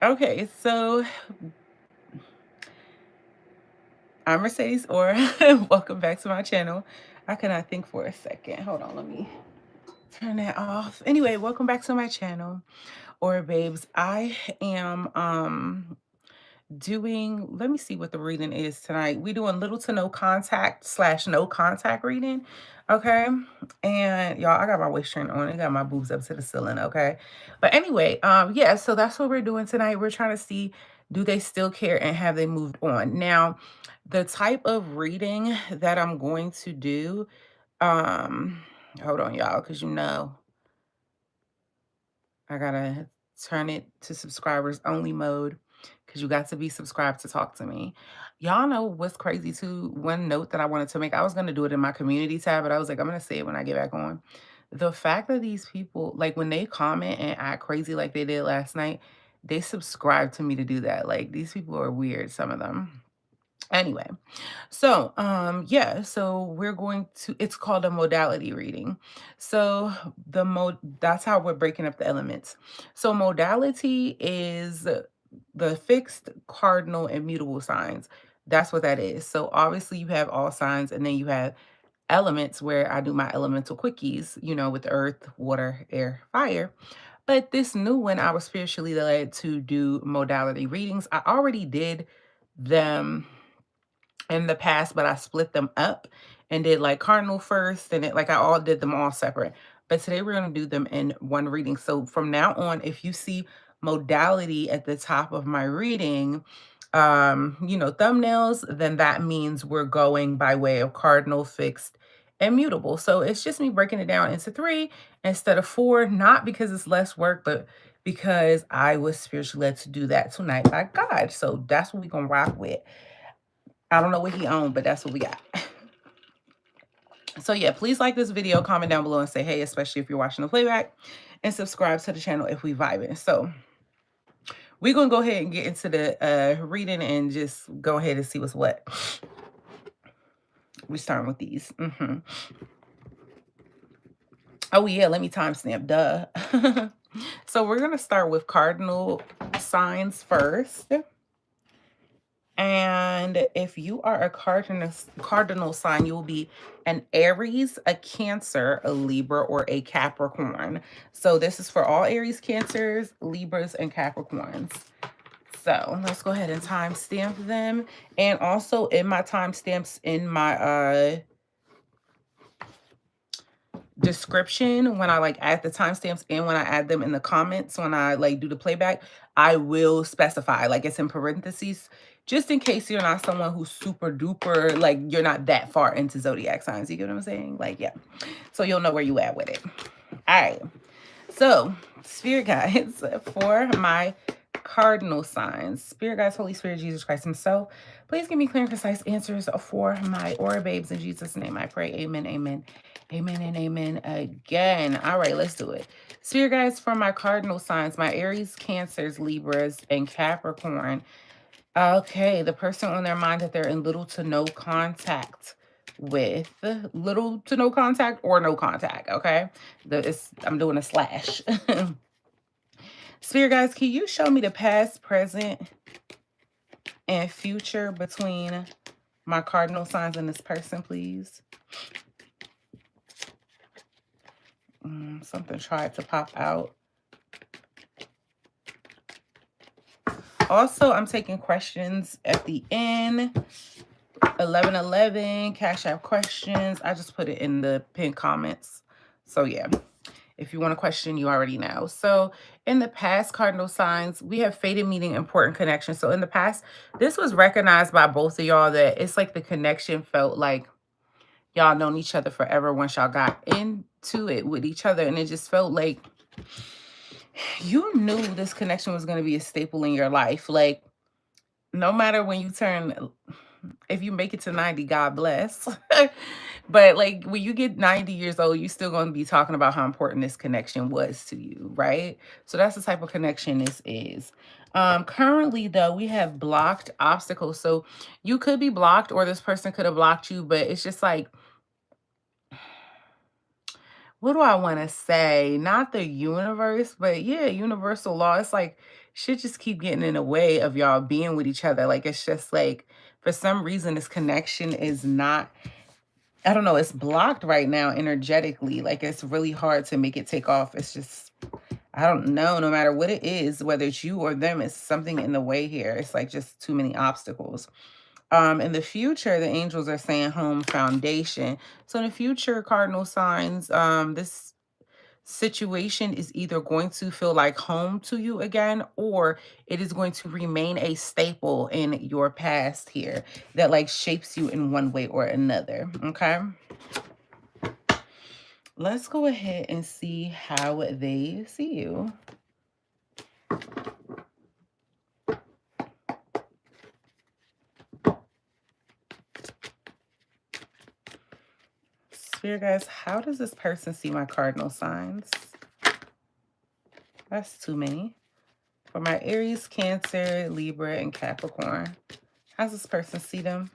Okay, so I'm Mercedes, or welcome back to my channel. I cannot think for a second. Hold on, let me turn that off. Anyway, welcome back to my channel, or babes. I am doing, let me see what the reading is tonight. We're doing little to no contact slash no contact reading. Okay. And y'all, I got my waist trainer on. I got my boobs up to the ceiling. Okay. But anyway, yeah, so that's what we're doing tonight. We're trying to see, do they still care and have they moved on? Now, the type of reading that I'm going to do, um, hold on, y'all, because I gotta turn it to subscribers only mode because you got to be subscribed to talk to me. Y'all know what's crazy too? One note that I wanted to make, I was gonna do it in my community tab, but I was like, I'm gonna say it when I get back on. The fact that these people, like when they comment and act crazy like they did last night, they subscribe to me to do that. Like these people are weird, some of them. Anyway, so yeah, so we're going to, it's called a modality reading. So that's how we're breaking up the elements. So modality is the fixed, cardinal, and mutable signs. That's what that is. So obviously you have all signs, and then you have elements where I do my elemental quickies, with earth, water, air, fire. But this new one, I was spiritually led to do modality readings. I already did them in the past, but I split them up and did like cardinal first, and I all did them all separate. But today we're going to do them in one reading. So from now on, if you see modality at the top of my reading, thumbnails, then that means we're going by way of cardinal, fixed, and mutable. So it's just me breaking it down into 3 instead of 4, not because it's less work, but because I was spiritually led to do that tonight by God. So that's what we're going to rock with. I don't know what he owned, but that's what we got. So yeah, please like this video, comment down below and say hey, especially if you're watching the playback, and subscribe to the channel if we vibing. So we're going to go ahead and get into the reading and just go ahead and see what's what. We're starting with these. Oh yeah, let me timestamp, duh. So we're going to start with cardinal signs first. And if you are a cardinal sign, you will be an Aries, a Cancer, a Libra, or a Capricorn. So this is for all Aries, Cancers, Libras, and Capricorns. So let's go ahead and timestamp them. And also in my timestamps in my description, when I add the timestamps and when I add them in the comments, when I do the playback, I will specify, it's in parentheses, just in case you're not someone who's super duper, you're not that far into zodiac signs. You get what I'm saying? Yeah. So you'll know where you at with it. All right. So spirit guides for my cardinal signs. Spirit guides, Holy Spirit, Jesus Christ himself. Please give me clear and concise answers for my aura babes. In Jesus' name I pray. Amen, amen, amen, and amen again. All right, let's do it. Spirit guides for my cardinal signs, my Aries, Cancers, Libras, and Capricorn. Okay, the person on their mind that they're in little to no contact with. Little to no contact or no contact, okay? I'm doing a slash. Spirit guys, can you show me the past, present, and future between my cardinal signs and this person, please? Something tried to pop out. Also, I'm taking questions at the end. 1111, Cash App questions. I just put it in the pinned comments. So yeah, if you want a question, you already know. So in the past, cardinal signs, we have fated meeting, important connection. So in the past, this was recognized by both of y'all that it's like the connection felt like y'all known each other forever once y'all got into it with each other. And it just felt like you knew this connection was going to be a staple in your life. Like, no matter when you turn, if you make it to 90, God bless. But when you get 90 years old, you're still going to be talking about how important this connection was to you, right? So that's the type of connection this is. Currently, though, we have blocked obstacles. So you could be blocked, or this person could have blocked you, but it's just like, what do I want to say? Not the universe, but yeah, universal law. It's like shit just keep getting in the way of y'all being with each other. Like, it's just like, for some reason, this connection is not, I don't know, it's blocked right now energetically. Like, it's really hard to make it take off. It's just, I don't know, no matter what it is, whether it's you or them, it's something in the way here. It's like just too many obstacles. In the future, the angels are saying home foundation. So in the future, cardinal signs, this situation is either going to feel like home to you again, or it is going to remain a staple in your past here that like shapes you in one way or another. Okay. Let's go ahead and see how they see you. Spirit guys, how does this person see my cardinal signs? That's too many. For my Aries, Cancer, Libra, and Capricorn. How's this person see them?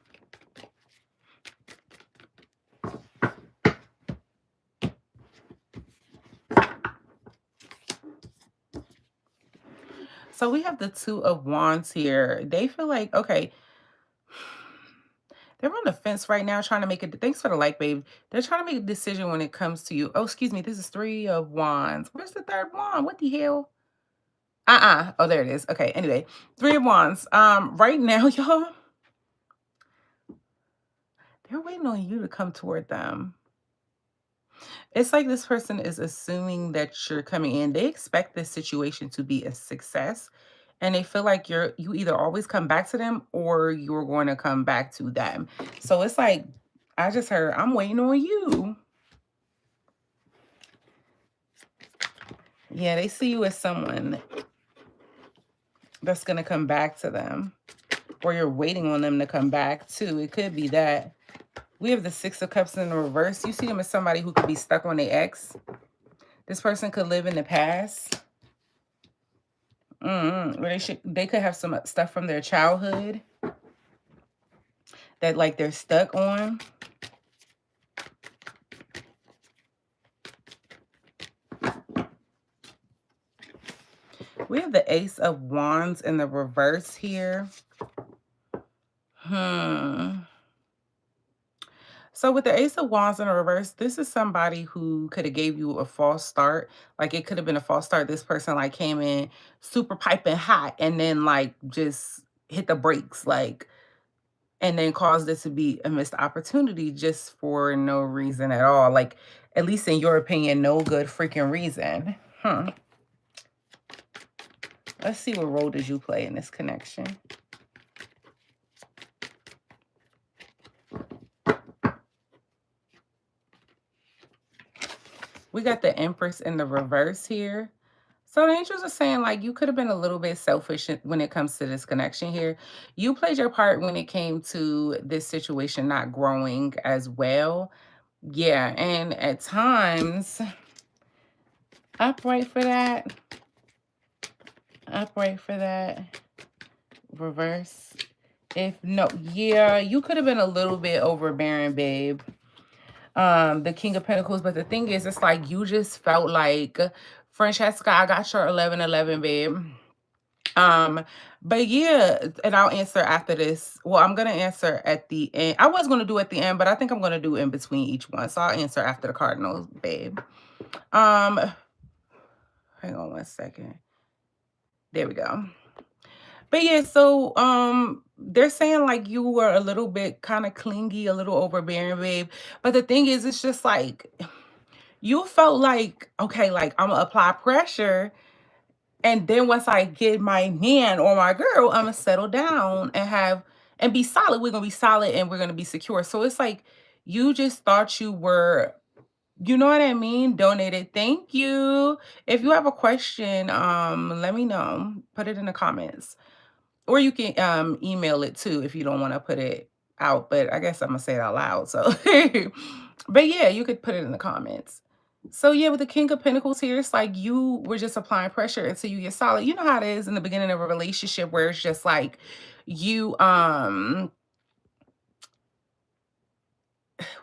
So we have the Two of Wands here. They feel like, okay, they're on the fence right now trying to make it. Thanks for the like, babe. They're trying to make a decision when it comes to you. Oh, excuse me. This is Three of Wands. Where's the third wand? What the hell? Oh, there it is. Okay. Anyway, Three of Wands. Right now, y'all, they're waiting on you to come toward them. It's like this person is assuming that you're coming in. They expect this situation to be a success. And they feel like you either always come back to them or you're going to come back to them. So it's like, I just heard, I'm waiting on you. Yeah, they see you as someone that's going to come back to them. Or you're waiting on them to come back too. It could be that. We have the Six of Cups in the reverse. You see them as somebody who could be stuck on their ex. This person could live in the past. Or they could have some stuff from their childhood that like they're stuck on. We have the Ace of Wands in the reverse here. So with the Ace of Wands in the reverse, this is somebody who could have gave you a false start. Like it could have been a false start. This person like came in super piping hot and then like just hit the brakes, like, and then caused this to be a missed opportunity just for no reason at all. Like, at least in your opinion, no good freaking reason. Let's see what role did you play in this connection. We got the Empress in the reverse here. So the angels are saying like you could have been a little bit selfish when it comes to this connection here. You played your part when it came to this situation not growing as well. Yeah, and at times, upright for that. Upright for that. Reverse. If no, yeah, you could have been a little bit overbearing, babe. The King of Pentacles, but the thing is, it's like you just felt like, Francesca, I got your 1111, babe. But yeah, and I'll answer after this. Well, I'm gonna answer at the end. I was gonna do at the end, but I think I'm gonna do in between each one. So I'll answer after the Cardinals, babe. Hang on one second. There we go. But yeah, so they're saying like you were a little bit kind of clingy, a little overbearing, babe. But the thing is, it's just like you felt like, okay, like I'm gonna apply pressure. And then once I get my man or my girl, I'm gonna settle down and be solid. We're gonna be solid and we're gonna be secure. So it's like you just thought you were, you know what I mean? Donated. Thank you. If you have a question, let me know. Put it in the comments. Or you can email it too if you don't want to put it out. But I guess I'm gonna say it out loud. So but yeah, you could put it in the comments. So yeah, with the King of Pentacles here, it's like you were just applying pressure until you get solid. You know how it is in the beginning of a relationship where it's just like you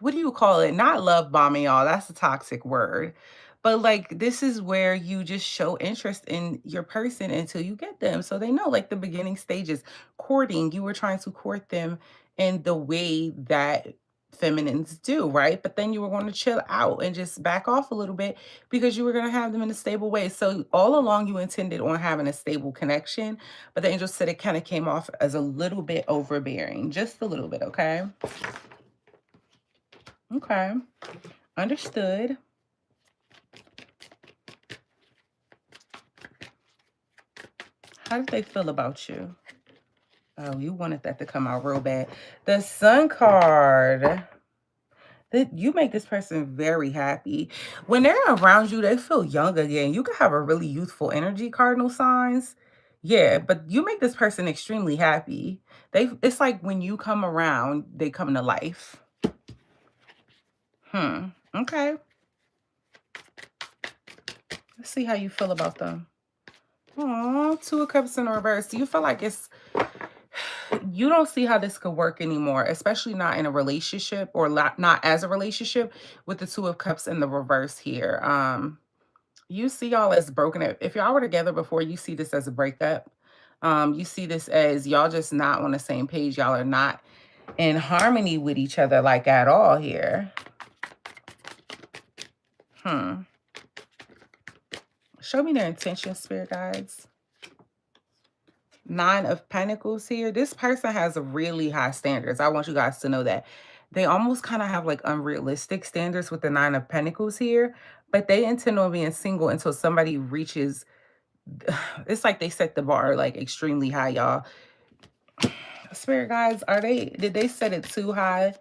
what do you call it? Not love bombing, y'all. That's a toxic word. But like this is where you just show interest in your person until you get them. So they know like the beginning stages, courting, you were trying to court them in the way that feminines do, right? But then you were going to chill out and just back off a little bit because you were going to have them in a stable way. So all along you intended on having a stable connection, but the angel said it kind of came off as a little bit overbearing, just a little bit, okay? Okay. Understood. How did they feel about you? Oh, you wanted that to come out real bad. The Sun card. You make this person very happy. When they're around you, they feel young again. You can have a really youthful energy, cardinal signs. Yeah, but you make this person extremely happy. It's like when you come around, they come to life. Okay. Let's see how you feel about them. Oh, Two of Cups in reverse. Do you feel like you don't see how this could work anymore, especially not in a relationship or not as a relationship with the Two of Cups in the reverse here. You see y'all as broken up. If y'all were together before, you see this as a breakup. You see this as y'all just not on the same page. Y'all are not in harmony with each other like at all here. Show me their intention, spirit guides. Nine of Pentacles here. This person has really high standards. I want you guys to know that. They almost kind of have like unrealistic standards with the Nine of Pentacles here, but they intend on being single until somebody reaches, it's like they set the bar like extremely high, y'all. Spirit guides, did they set it too high?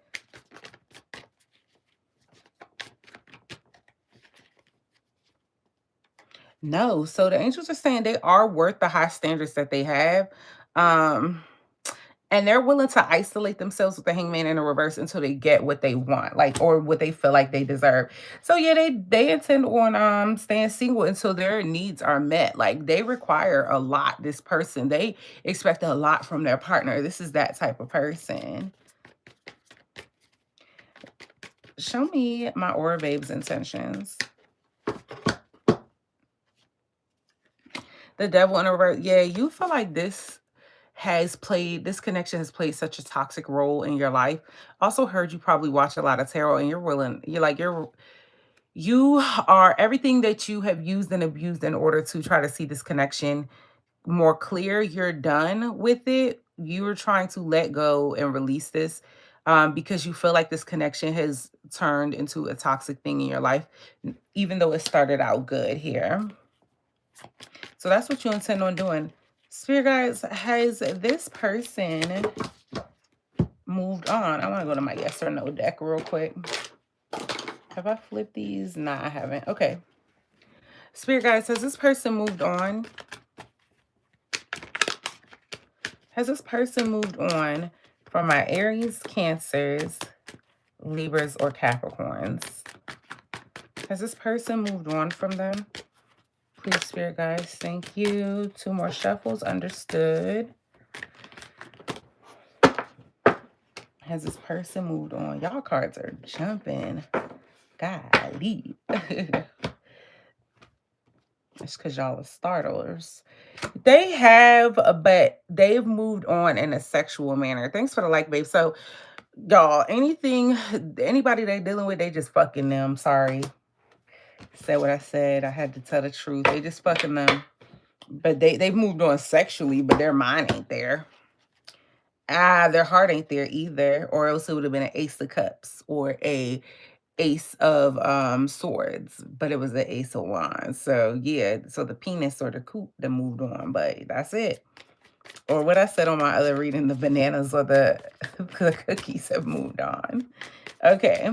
No. So the angels are saying they are worth the high standards that they have. And they're willing to isolate themselves with the Hangman in the reverse until they get what they want, like, or what they feel like they deserve. So yeah, they intend on staying single until their needs are met. Like they require a lot, this person. They expect a lot from their partner. This is that type of person. Show me my Aura Babe's intentions. The Devil in reverse. Yeah, you feel like this connection has played such a toxic role in your life. Also heard you probably watch a lot of tarot and you are everything that you have used and abused in order to try to see this connection more clear. You're done with it. You're trying to let go and release this because you feel like this connection has turned into a toxic thing in your life, even though it started out good here. So that's what you intend on doing. Spirit guides, has this person moved on? I want to go to my yes or no deck real quick. Have I flipped these? Nah, I haven't. Okay. Spirit guides, has this person moved on? Has this person moved on from my Aries, Cancers, Libras, or Capricorns? Has this person moved on from them? Please, spirit guides. Thank you. 2 more shuffles. Understood. Has this person moved on? Y'all cards are jumping. Golly. It's because y'all are startlers. They have, but they've moved on in a sexual manner. Thanks for the like, babe. So, y'all, anybody they dealing with, they just fucking them. Sorry. Said what I said. I had to tell the truth. They just fucking them. But they've moved on sexually, but their mind ain't there. Their heart ain't there either. Or else it would have been an Ace of Cups or a Ace of Swords, but it was the Ace of Wands. So yeah, so the penis or the coop that moved on, but that's it. Or what I said on my other reading, the bananas or the cookies have moved on. Okay.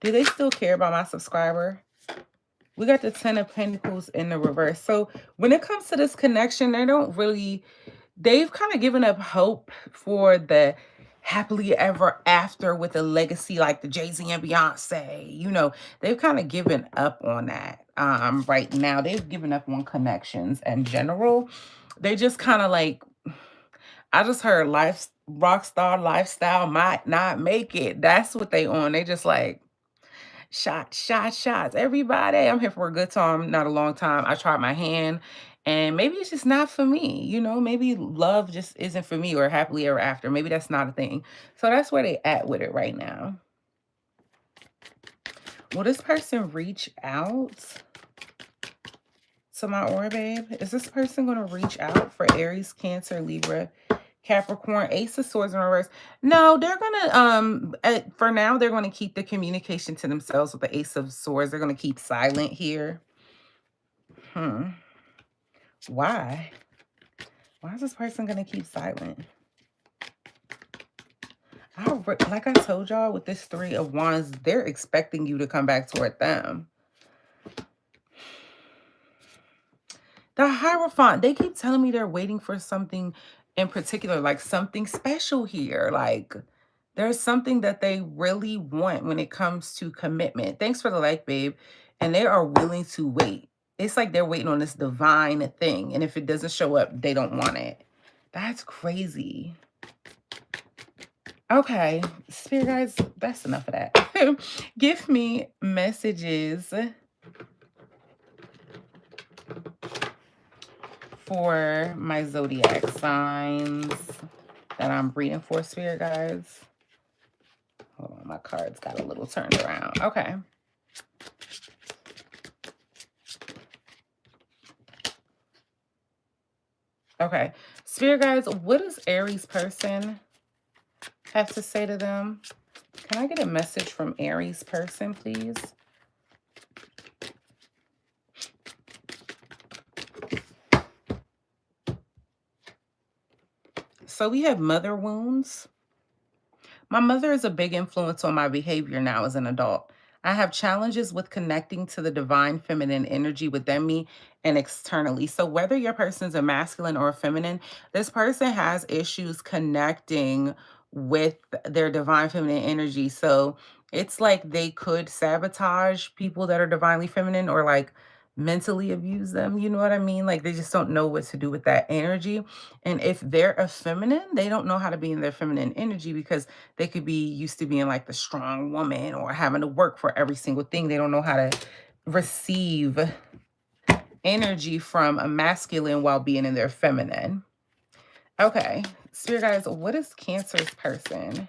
Do they still care about my subscriber? We got the 10 of Pentacles in the reverse. So when it comes to this connection, they've kind of given up hope for the happily ever after with a legacy like the Jay-Z and Beyonce. You know, they've kind of given up on that right now. They've given up on connections in general. They just kind of like, I just heard rock star lifestyle might not make it. That's what they on. They just like, Shots. Everybody, I'm here for a good time, not a long time. I tried my hand, and maybe it's just not for me. You know, maybe love just isn't for me, or happily ever after. Maybe that's not a thing. So that's where they at with it right now. Will this person reach out to my aura, babe? Is this person going to reach out for Aries, Cancer, Libra, Capricorn, Ace of Swords in reverse? No, they're gonna for now they're gonna keep the communication to themselves with the Ace of Swords. They're gonna keep silent here. Why? Why is this person gonna keep silent? Like I told y'all, with this Three of Wands, they're expecting you to come back toward them. The Hierophant, they keep telling me they're waiting for something in particular, like something special here. Like there's something that they really want when it comes to commitment. Thanks for the like, babe. And they are willing to wait. It's like they're waiting on this divine thing. And if it doesn't show up, they don't want it. That's crazy. Okay, Spirit guys, that's enough of that. Give me messages for my zodiac signs that I'm reading for, Spirit guys. Hold on, my cards got a little turned around. Okay. Okay. Spirit guys, what does Aries person have to say to them? Can I get a message from Aries person, please? So we have mother wounds. My mother is a big influence on my behavior now as an adult. I have challenges with connecting to the divine feminine energy within me and externally. So whether your person's a masculine or a feminine, this person has issues connecting with their divine feminine energy. So it's like they could sabotage people that are divinely feminine, or like mentally abuse them. You know what I mean? Like they just don't know what to do with that energy. And if they're a feminine, they don't know how to be in their feminine energy because they could be used to being like the strong woman or having to work for every single thing. They don't know how to receive energy from a masculine while being in their feminine. Okay, Spirit guys, what does Cancer's person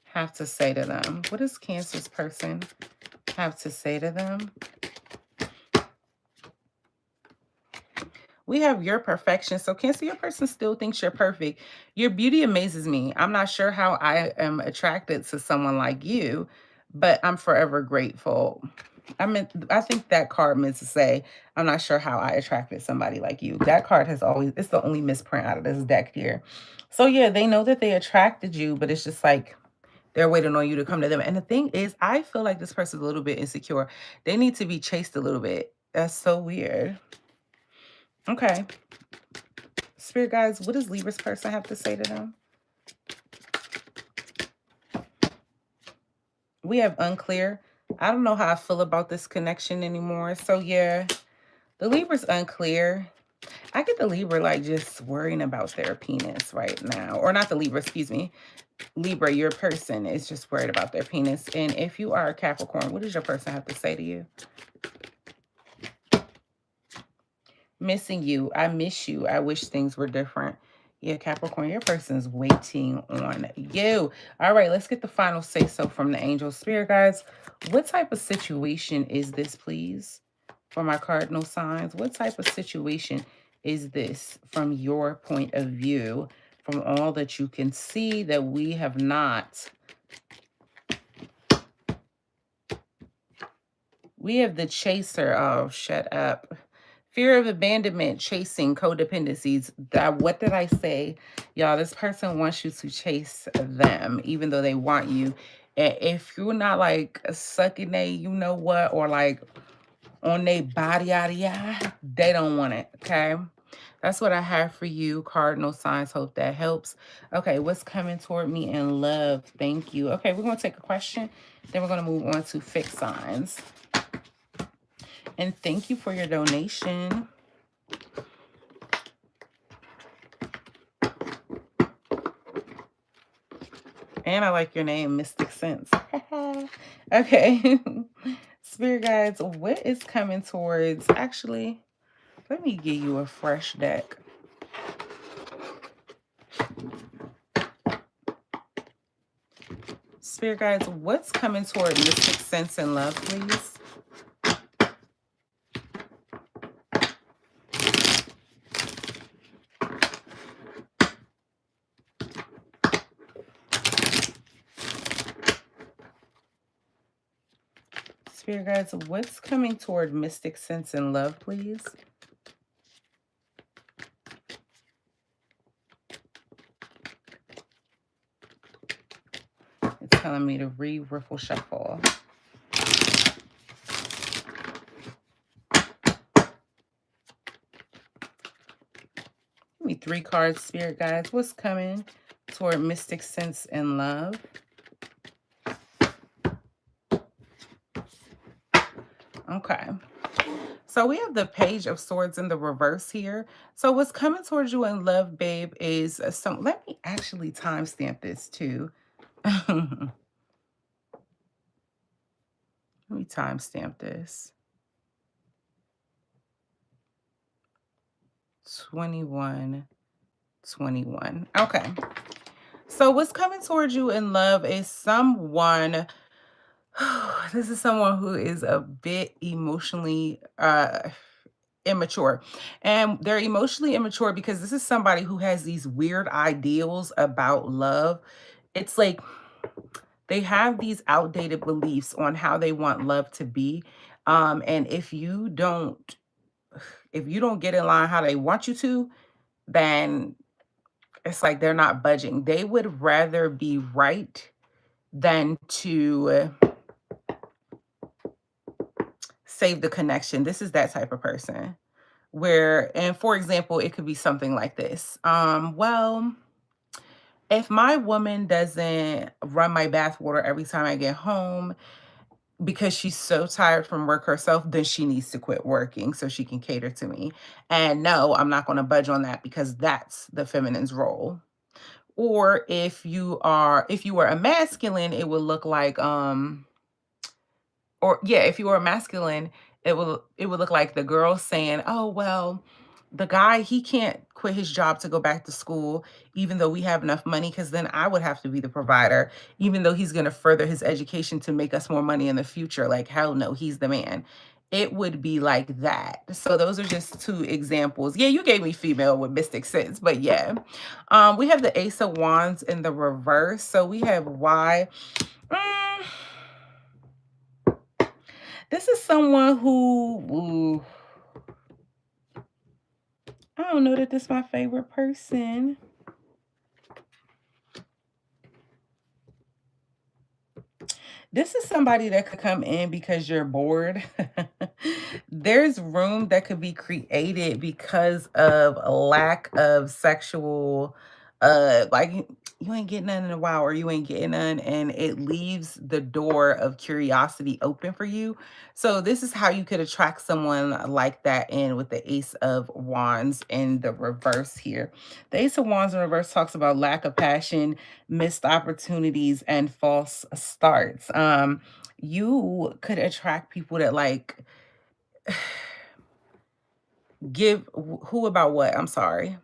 have to say to them? What does Cancer's person have to say to them? We have your perfection. So Cancer, your person still thinks you're perfect. Your beauty amazes me. I'm not sure how I am attracted to someone like you, but I'm forever grateful. I think that card meant to say, I'm not sure how I attracted somebody like you. That card has always, it's the only misprint out of this deck here. So yeah, they know that they attracted you, but it's just like they're waiting on you to come to them. And the thing is, I feel like this person's a little bit insecure. They need to be chased a little bit. That's so weird. Okay. Spirit guys, what does Libra's person have to say to them? We have unclear. I don't know how I feel about this connection anymore. So yeah, the Libra's unclear. I get the Libra like just worrying about their penis right now. Or not the Libra, excuse me. Libra, your person is just worried about their penis. And if you are a Capricorn, what does your person have to say to you? Missing you. I miss you. I wish things were different. Yeah, Capricorn, your person's waiting on you. All right, let's get the final say-so from the angel. Spirit guys, what type of situation is this, please? For my cardinal signs, what type of situation is this from your point of view, from all that you can see that we have not? We have the chaser. Oh, shut up. Fear of abandonment, chasing, codependencies. What did I say? Y'all, this person wants you to chase them, even though they want you. And if you're not like sucking they, you know what, or like on their body, they don't want it, okay? That's what I have for you, cardinal signs. Hope that helps. Okay, what's coming toward me in love? Thank you. Okay, we're going to take a question. Then we're going to move on to fixed signs. And thank you for your donation. And I like your name, Mystic Sense. Okay. Spirit guides, what is coming towards? Actually, let me give you a fresh deck. Spirit guides, what's coming toward Mystic Sense and Love, please? Spirit guides, what's coming toward Mystic Sense and Love, please? It's telling me to re-riffle shuffle. Give me 3 cards, Spirit guides. What's coming toward Mystic Sense and Love? Okay. So we have the Page of Swords in the reverse here. So what's coming towards you in love, babe, is some. Let me actually timestamp this too. Let me timestamp this. 21:21. Okay. So what's coming towards you in love is someone. This is someone who is a bit emotionally immature. And they're emotionally immature because this is somebody who has these weird ideals about love. It's like they have these outdated beliefs on how they want love to be. And if you don't get in line how they want you to, then it's like they're not budging. They would rather be right than to save the connection. This is that type of person. And for example, it could be something like this. Well, if my woman doesn't run my bathwater every time I get home because she's so tired from work herself, then she needs to quit working so she can cater to me. And no, I'm not going to budge on that because that's the feminine's role. Or if you are a masculine, it would look like or yeah, if you were masculine, it would look like the girl saying, "Oh, well, the guy, he can't quit his job to go back to school, even though we have enough money, because then I would have to be the provider, even though he's gonna further his education to make us more money in the future. Like, hell no, he's the man." It would be like that. So those are just 2 examples. Yeah, you gave me female with mystic sense, but yeah. We have the Ace of Wands in the reverse. So we have why. Mm, This is someone who, I don't know that this is my favorite person. This is somebody that could come in because you're bored. There's room that could be created because of a lack of sexual, like you ain't getting none in a while, or you ain't getting none, and it leaves the door of curiosity open for you. So this is how you could attract someone like that in with the Ace of Wands in the reverse here. The Ace of Wands in reverse talks about lack of passion, missed opportunities, and false starts. You could attract people that like give who about what? I'm sorry.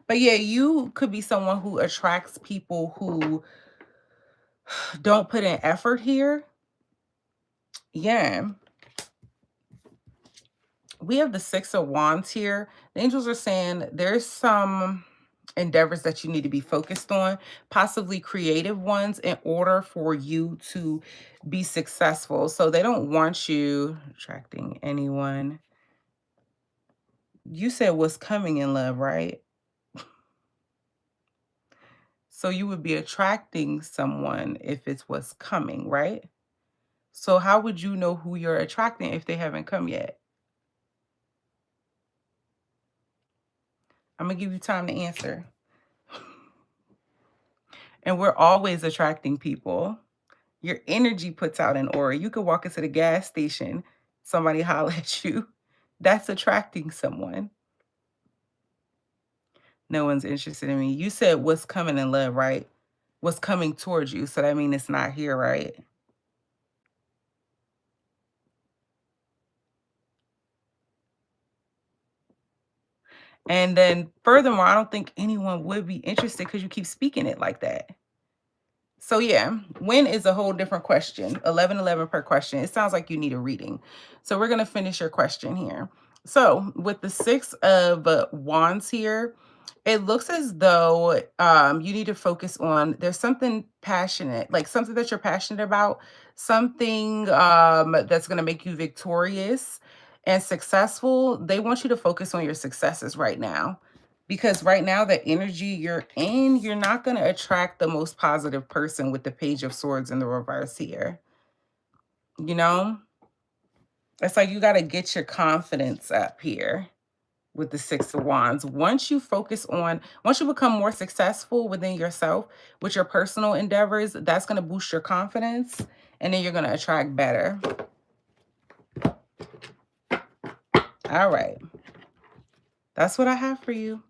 But yeah, you could be someone who attracts people who don't put in effort here. Yeah. We have the Six of Wands here. The angels are saying there's some endeavors that you need to be focused on, possibly creative ones, in order for you to be successful. So they don't want you attracting anyone. You said what's coming in love, right? So you would be attracting someone if it's what's coming, right? So how would you know who you're attracting if they haven't come yet? I'm gonna give you time to answer. And we're always attracting people. Your energy puts out an aura. You could walk into the gas station, somebody holler at you. That's attracting someone. No one's interested in me. You said what's coming in love, right? was coming towards you. So that means it's not here, right? And then furthermore, I don't think anyone would be interested because you keep speaking it like that. So yeah, when is a whole different question. 11 per question. It sounds like you need a reading. So we're going to finish your question here. So with the 6 of Wands here, it looks as though you need to focus on, there's something passionate, like something that you're passionate about, something that's going to make you victorious and successful. They want you to focus on your successes right now, because right now the energy you're in, you're not going to attract the most positive person with the Page of Swords in the reverse here. You know, it's like you got to get your confidence up here with the 6 of Wands. Once you become more successful within yourself with your personal endeavors, that's going to boost your confidence, and then you're going to attract better. All right. That's what I have for you.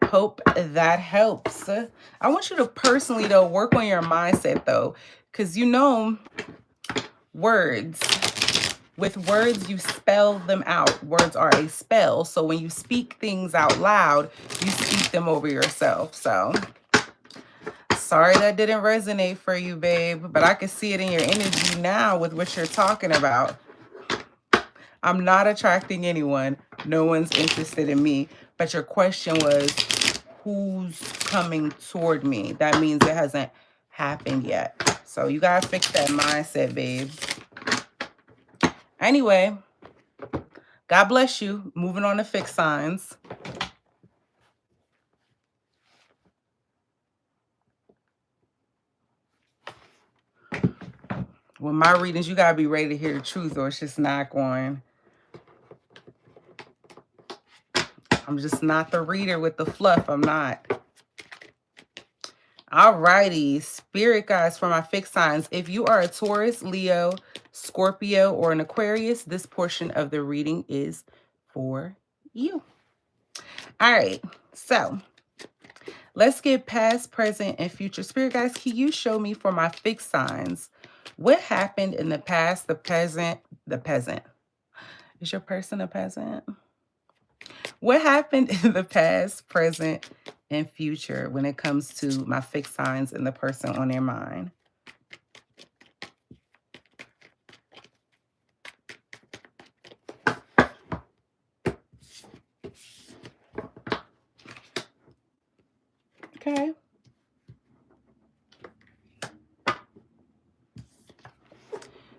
Hope that helps. I want you to personally, though, work on your mindset, though, because words. With words, you spell them out. Words are a spell. So when you speak things out loud, you speak them over yourself. So sorry that didn't resonate for you, babe, but I can see it in your energy now with what you're talking about. I'm not attracting anyone. No one's interested in me. But your question was, who's coming toward me? That means it hasn't happened yet. So you got to fix that mindset, babe. Anyway, God bless you. Moving on to fixed signs. With my readings, you got to be ready to hear the truth, or it's just not going. I'm just not the reader with the fluff. I'm not. All righty. Spirit guides for my fixed signs. If you are a Taurus, Leo, Scorpio, or an Aquarius, this portion of the reading is for you. All right. So let's get past, present, and future. Spirit guides, can you show me for my fixed signs what happened in the past, the peasant? Is your person a peasant? What happened in the past, present, and future when it comes to my fixed signs and the person on their mind? Okay.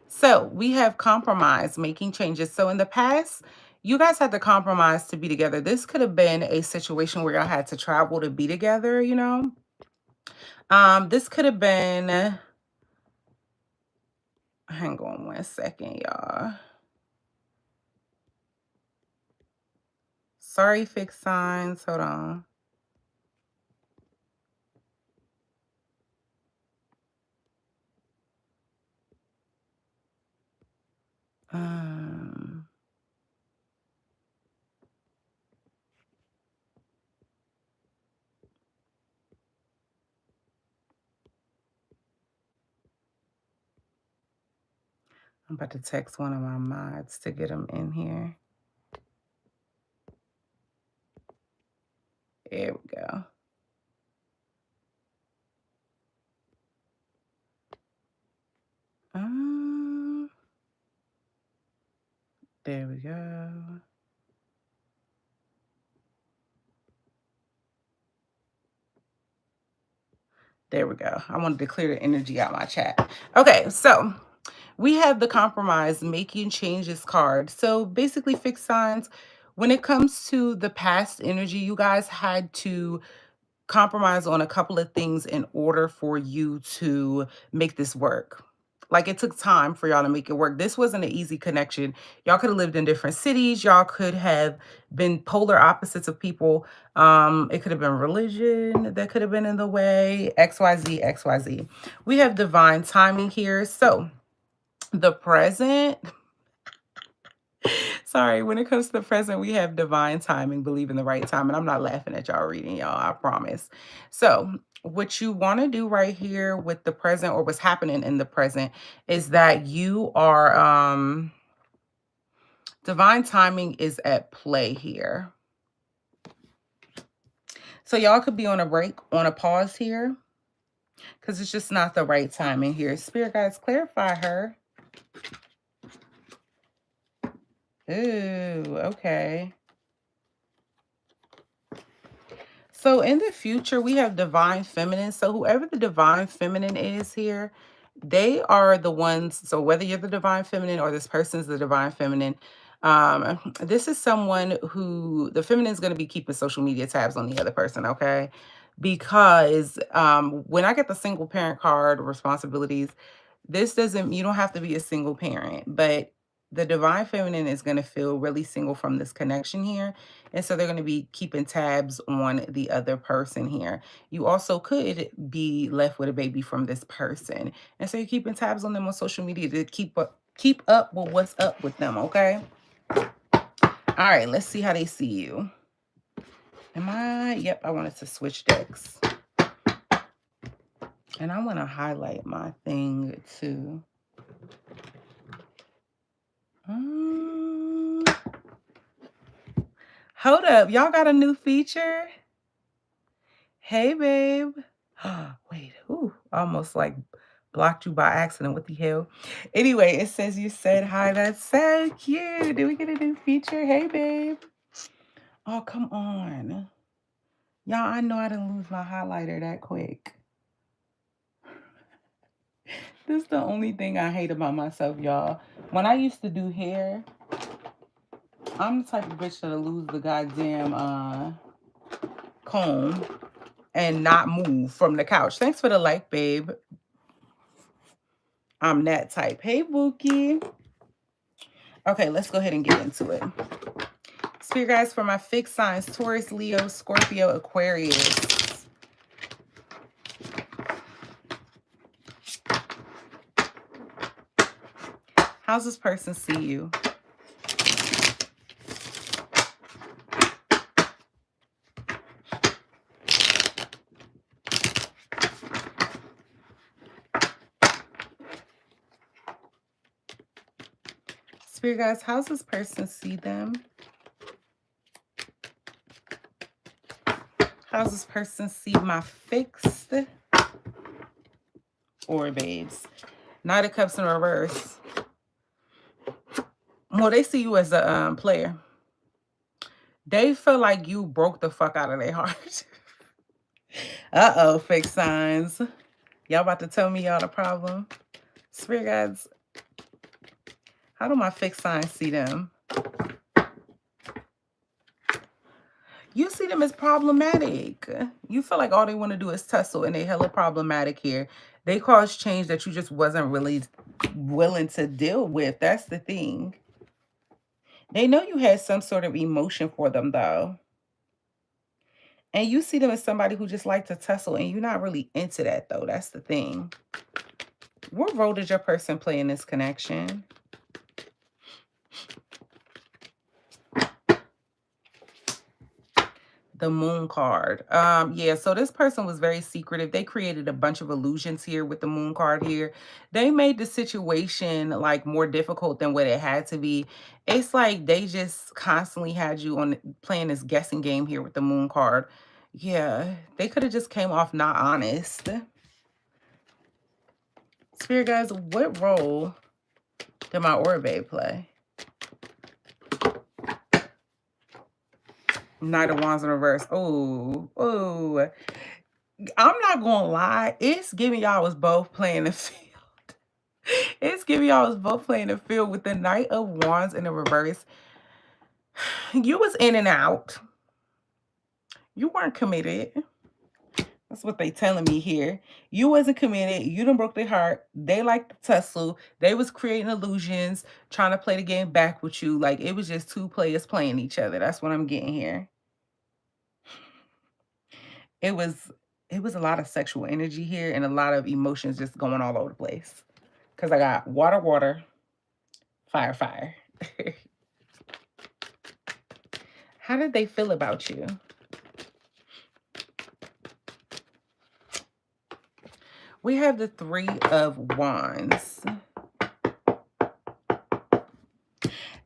So we have compromise, making changes. So in the past, you guys had to compromise to be together. This could have been a situation where y'all had to travel to be together, you know? This could have been, hang on 1 second, y'all. Sorry, fixed signs. Hold on. Um, I'm about to text one of my mods to get them in here. There we go. There we go. There we go. I wanted to clear the energy out my chat. Okay, so we have the compromise, making changes card. So basically, fixed signs, when it comes to the past energy, you guys had to compromise on a couple of things in order for you to make this work. Like, it took time for y'all to make it work. This wasn't an easy connection. Y'all could have lived in different cities. Y'all could have been polar opposites of people. It could have been religion that could have been in the way. XYZ, XYZ. We have divine timing here. So the present, sorry, when it comes to the present, we have divine timing, believe in the right time. And I'm not laughing at y'all reading, y'all, I promise. So what you want to do right here with the present, or what's happening in the present, is that you are divine timing is at play here. So y'all could be on a break, on a pause here, because it's just not the right timing here. Spirit guides, clarify her. Ooh, okay. So in the future, we have divine feminine. So whoever the divine feminine is here, they are the ones. So whether you're the divine feminine or this person's the divine feminine, this is someone who the feminine is going to be keeping social media tabs on the other person, okay? Because when I get the single parent card, responsibilities, this doesn't, you don't have to be a single parent, but the divine feminine is going to feel really single from this connection here. And so they're going to be keeping tabs on the other person here. You also could be left with a baby from this person. And so you're keeping tabs on them on social media to keep up with what's up with them, okay? All right, let's see how they see you. Yep, I wanted to switch decks. And I want to highlight my thing too. Hold up, y'all got a new feature? Hey, babe. Wait, almost like blocked you by accident. What the hell? Anyway, it says you said hi. That's so cute. Did we get a new feature? Hey, babe. Oh, come on. Y'all, I know I didn't lose my highlighter that quick. This is the only thing I hate about myself, y'all. When I used to do hair, I'm the type of bitch that'll lose the goddamn comb and not move from the couch. Thanks for the like, babe. I'm that type. Hey, Bookie. Okay, let's go ahead and get into it. Spirit guys, for my fixed signs, Taurus, Leo, Scorpio, Aquarius. How's this person see you? Spirit guys, how's this person see them? How's this person see my fixed or babes? Knight of Cups in reverse. Well, they see you as a player. They feel like you broke the fuck out of their heart. Uh-oh, fixed signs. Y'all about to tell me y'all the problem? Spirit guides, how do my fixed signs see them? You see them as problematic. You feel like all they want to do is tussle, and they hella problematic here. They cause change that you just wasn't really willing to deal with. That's the thing. They know you had some sort of emotion for them, though. And you see them as somebody who just like to tussle, and you're not really into that, though. That's the thing. What role did your person play in this connection? The moon card. Yeah, so this person was very secretive. They created a bunch of illusions here with the moon card here. They made the situation like more difficult than what it had to be. It's like they just constantly had you on playing this guessing game here with the moon card. Yeah, they could have just came off not honest. Spirit guys, what role did my Orbe play? Knight of Wands in reverse. Oh. I'm not gonna lie. It's giving y'all was both playing the field. It's giving y'all was both playing the field with the Knight of Wands in the reverse. You was in and out. You weren't committed. That's what they telling me here. You wasn't committed. You done broke their heart. They like to tussle. They was creating illusions, trying to play the game back with you. Like it was just two players playing each other. That's what I'm getting here. It was a lot of sexual energy here and a lot of emotions just going all over the place. Because I got water, water, fire, fire. How did they feel about you? We have the Three of Wands.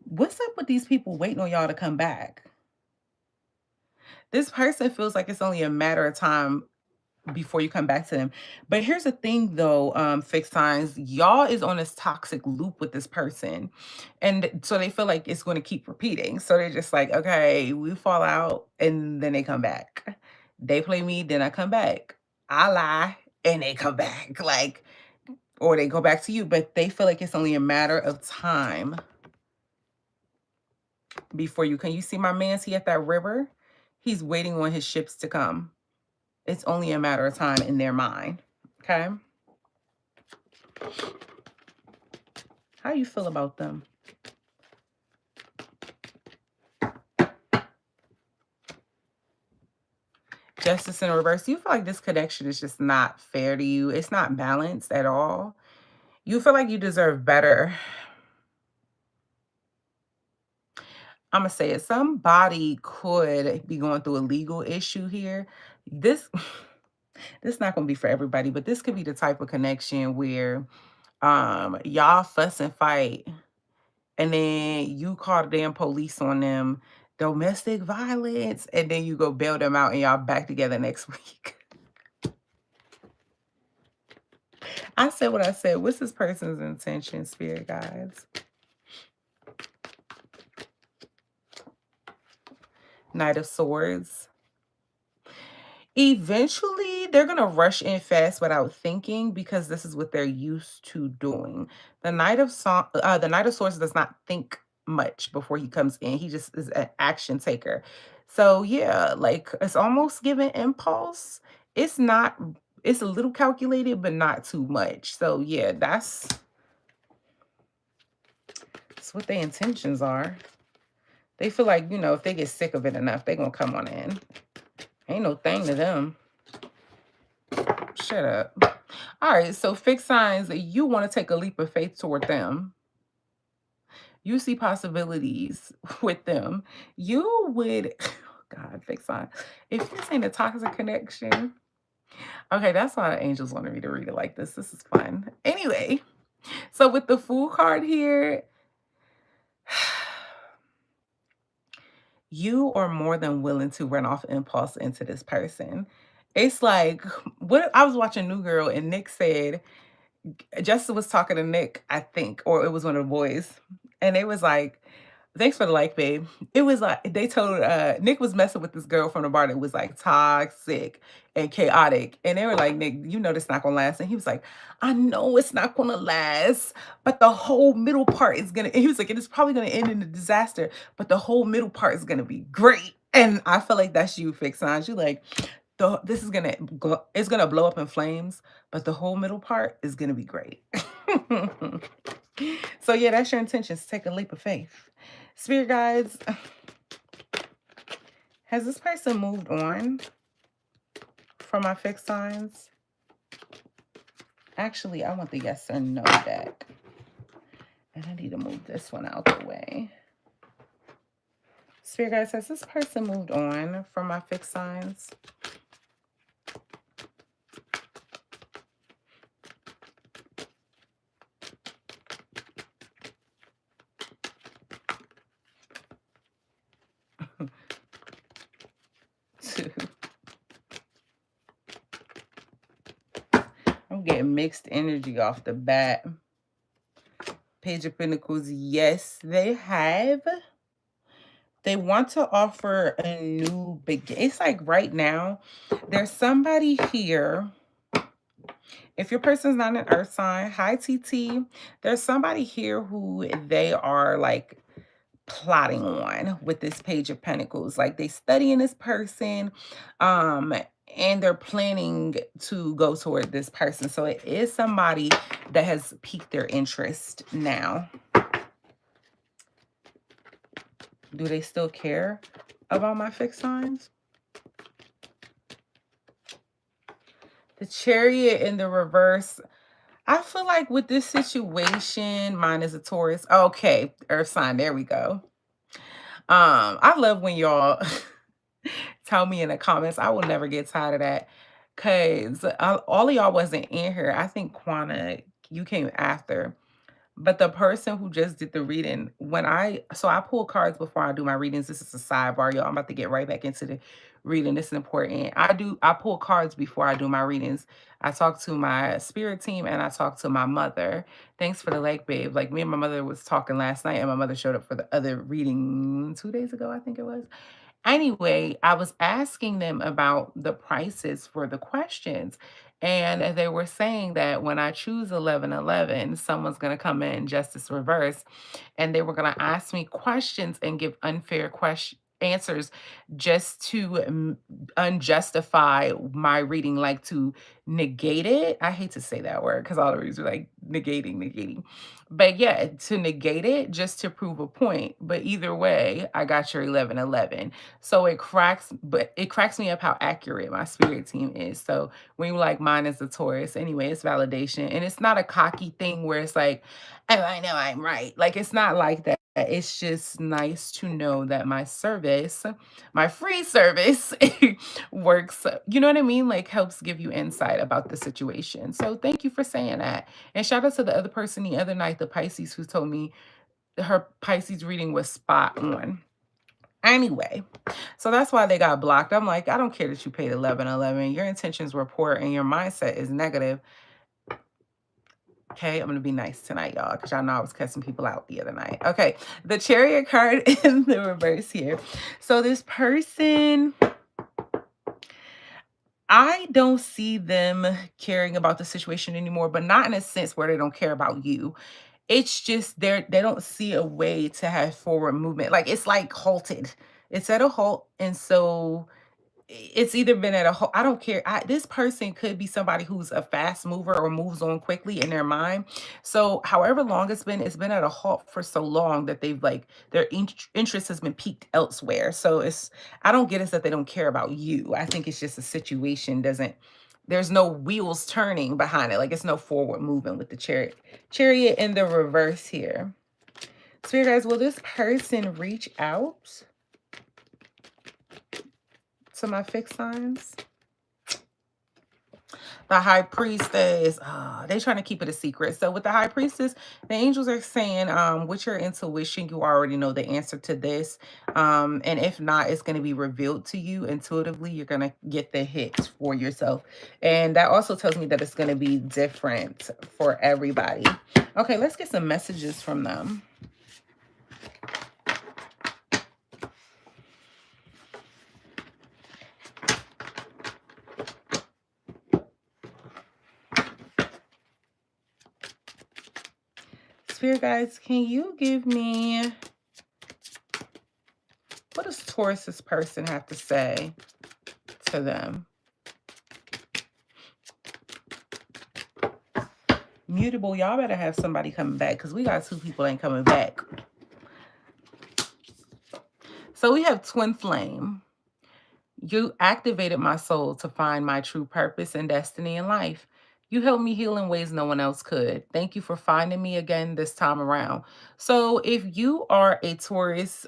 What's up with these people waiting on y'all to come back? This person feels like it's only a matter of time before you come back to them. But here's the thing though, fixed signs, y'all is on this toxic loop with this person. And so they feel like it's going to keep repeating. So they're just like, okay, we fall out and then they come back. They play me, then I come back. I lie and they come back. Like, or they go back to you, but they feel like it's only a matter of time before you can. You see my man's, he at that river. He's waiting on his ships to come. It's only a matter of time in their mind. Okay. How you feel about them? Justice in reverse. You feel like this connection is just not fair to you. It's not balanced at all. You feel like you deserve better. I'm going to say it. Somebody could be going through a legal issue here. This is not going to be for everybody, but this could be the type of connection where y'all fuss and fight, and then you call the damn police on them, domestic violence, and then you go bail them out and y'all back together next week. I said what I said. What's this person's intention, spirit guides? Knight of Swords. Eventually, they're going to rush in fast without thinking because this is what they're used to doing. The Knight of Swords does not think much before he comes in. He just is an action taker. So yeah, like it's almost giving impulse. It's not, it's a little calculated, but not too much. So yeah, that's what their intentions are. They feel like, you know, if they get sick of it enough, they're going to come on in. Ain't no thing to them. Shut up. All right, so fixed signs, you want to take a leap of faith toward them. You see possibilities with them. You would, oh God, fixed sign. If this ain't a toxic connection, okay, that's why the angels wanted me to read it like this. This is fun. Anyway, so with the Fool card here, you are more than willing to run off impulse into this person. It's like, what I was watching New Girl and Nick said, Justin was talking to Nick, I think, or it was one of the boys. And they was like, thanks for the like, babe. It was like, they told, Nick was messing with this girl from the bar that was like toxic and chaotic. And they were like, Nick, you know this not gonna last. And he was like, I know it's not gonna last, but the whole middle part is gonna, and he was like, it is probably gonna end in a disaster, but the whole middle part is gonna be great. And I feel like that's you, fixed signs. You like, this is gonna it's gonna blow up in flames, but the whole middle part is gonna be great. So yeah, that's your intentions. Take a leap of faith. Spirit guides, has this person moved on from my fixed signs? Actually, I want the yes or no deck. And I need to move this one out the way. Spirit guides, has this person moved on from my fixed signs? I'm getting mixed energy off the bat. Page of Pentacles, yes, they have. They want to offer a new beginning. It's like right now, there's somebody here. If your person's not an earth sign, hi TT. There's somebody here who they are like plotting on with this Page of Pentacles. Like they studying this person, and they're planning to go toward this person. So it is somebody that has piqued their interest now. Do they still care about my fixed signs? The Chariot in the reverse. I feel like with this situation, mine is a Taurus. Okay, earth sign, there we go. I love when y'all tell me in the comments. I will never get tired of that. Because all of y'all wasn't in here. I think Quana, you came after. But the person who just did the reading, so I pull cards before I do my readings. This is a sidebar, y'all. I'm about to get right back into the reading. This is important. I pull cards before I do my readings. I talk to my spirit team and I talk to my mother. Thanks for the like, babe. Like me and my mother was talking last night, and my mother showed up for the other reading 2 days ago, I think it was. Anyway, I was asking them about the prices for the questions. And they were saying that when I choose 1111, someone's going to come in justice reverse, and they were going to ask me questions and give unfair answers just to unjustify my reading, like to negate it. I hate to say that word because all the readers are like negating. But yeah, to negate it just to prove a point. But either way, I got your 1111. So it cracks me up how accurate my spirit team is. So when you like, mine is a Taurus, anyway, it's validation. And it's not a cocky thing where it's like, oh, I know I'm right. Like, it's not like that. It's just nice to know that my service, my free service, works. You know what I mean? Like, helps give you insight about the situation. So thank you for saying that. And shout out to the other person the other night, the Pisces, who told me her Pisces reading was spot on. Anyway, so that's why they got blocked. I'm like, I don't care that you paid 1111. Your intentions were poor and your mindset is negative. Okay, I'm going to be nice tonight, y'all, because y'all know I was cussing people out the other night. Okay, the Chariot card in the reverse here. So this person, I don't see them caring about the situation anymore, but not in a sense where they don't care about you. It's just they don't see a way to have forward movement. Like, it's like halted. It's at a halt. And so it's either been at a halt. I don't care. This person could be somebody who's a fast mover or moves on quickly in their mind. So however long it's been at a halt for so long that they've like their interest has been piqued elsewhere. So I don't get it that they don't care about you. I think it's just a situation there's no wheels turning behind it. Like, it's no forward movement with the chariot in the reverse here. Spirit guys, will this person reach out to my fixed signs? The High Priestess, they trying to keep it a secret. So with the High Priestess, the angels are saying, with your intuition, you already know the answer to this. And if not, it's going to be revealed to you intuitively. You're going to get the hit for yourself. And that also tells me that it's going to be different for everybody. Okay, let's get some messages from them. Spirit guides, can you give me, what does Taurus's person have to say to them? Mutable, y'all better have somebody coming back, because we got 2 people ain't coming back. So we have Twin Flame. You activated my soul to find my true purpose and destiny in life. You helped me heal in ways no one else could. Thank you for finding me again this time around. So if you are a Taurus,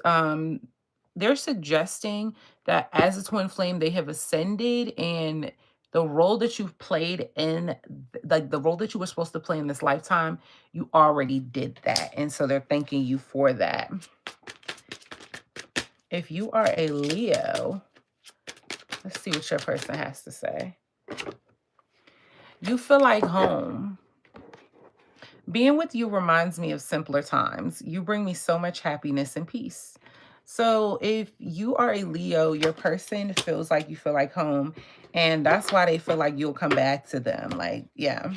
they're suggesting that as a twin flame, they have ascended, and the role that you've played in, like the role that you were supposed to play in this lifetime, you already did that. And so they're thanking you for that. If you are a Leo, let's see what your person has to say. You feel like home. Being with you reminds me of simpler times. You bring me so much happiness and peace. So if you are a Leo, your person feels like you feel like home. And that's why they feel like you'll come back to them. Like, yeah.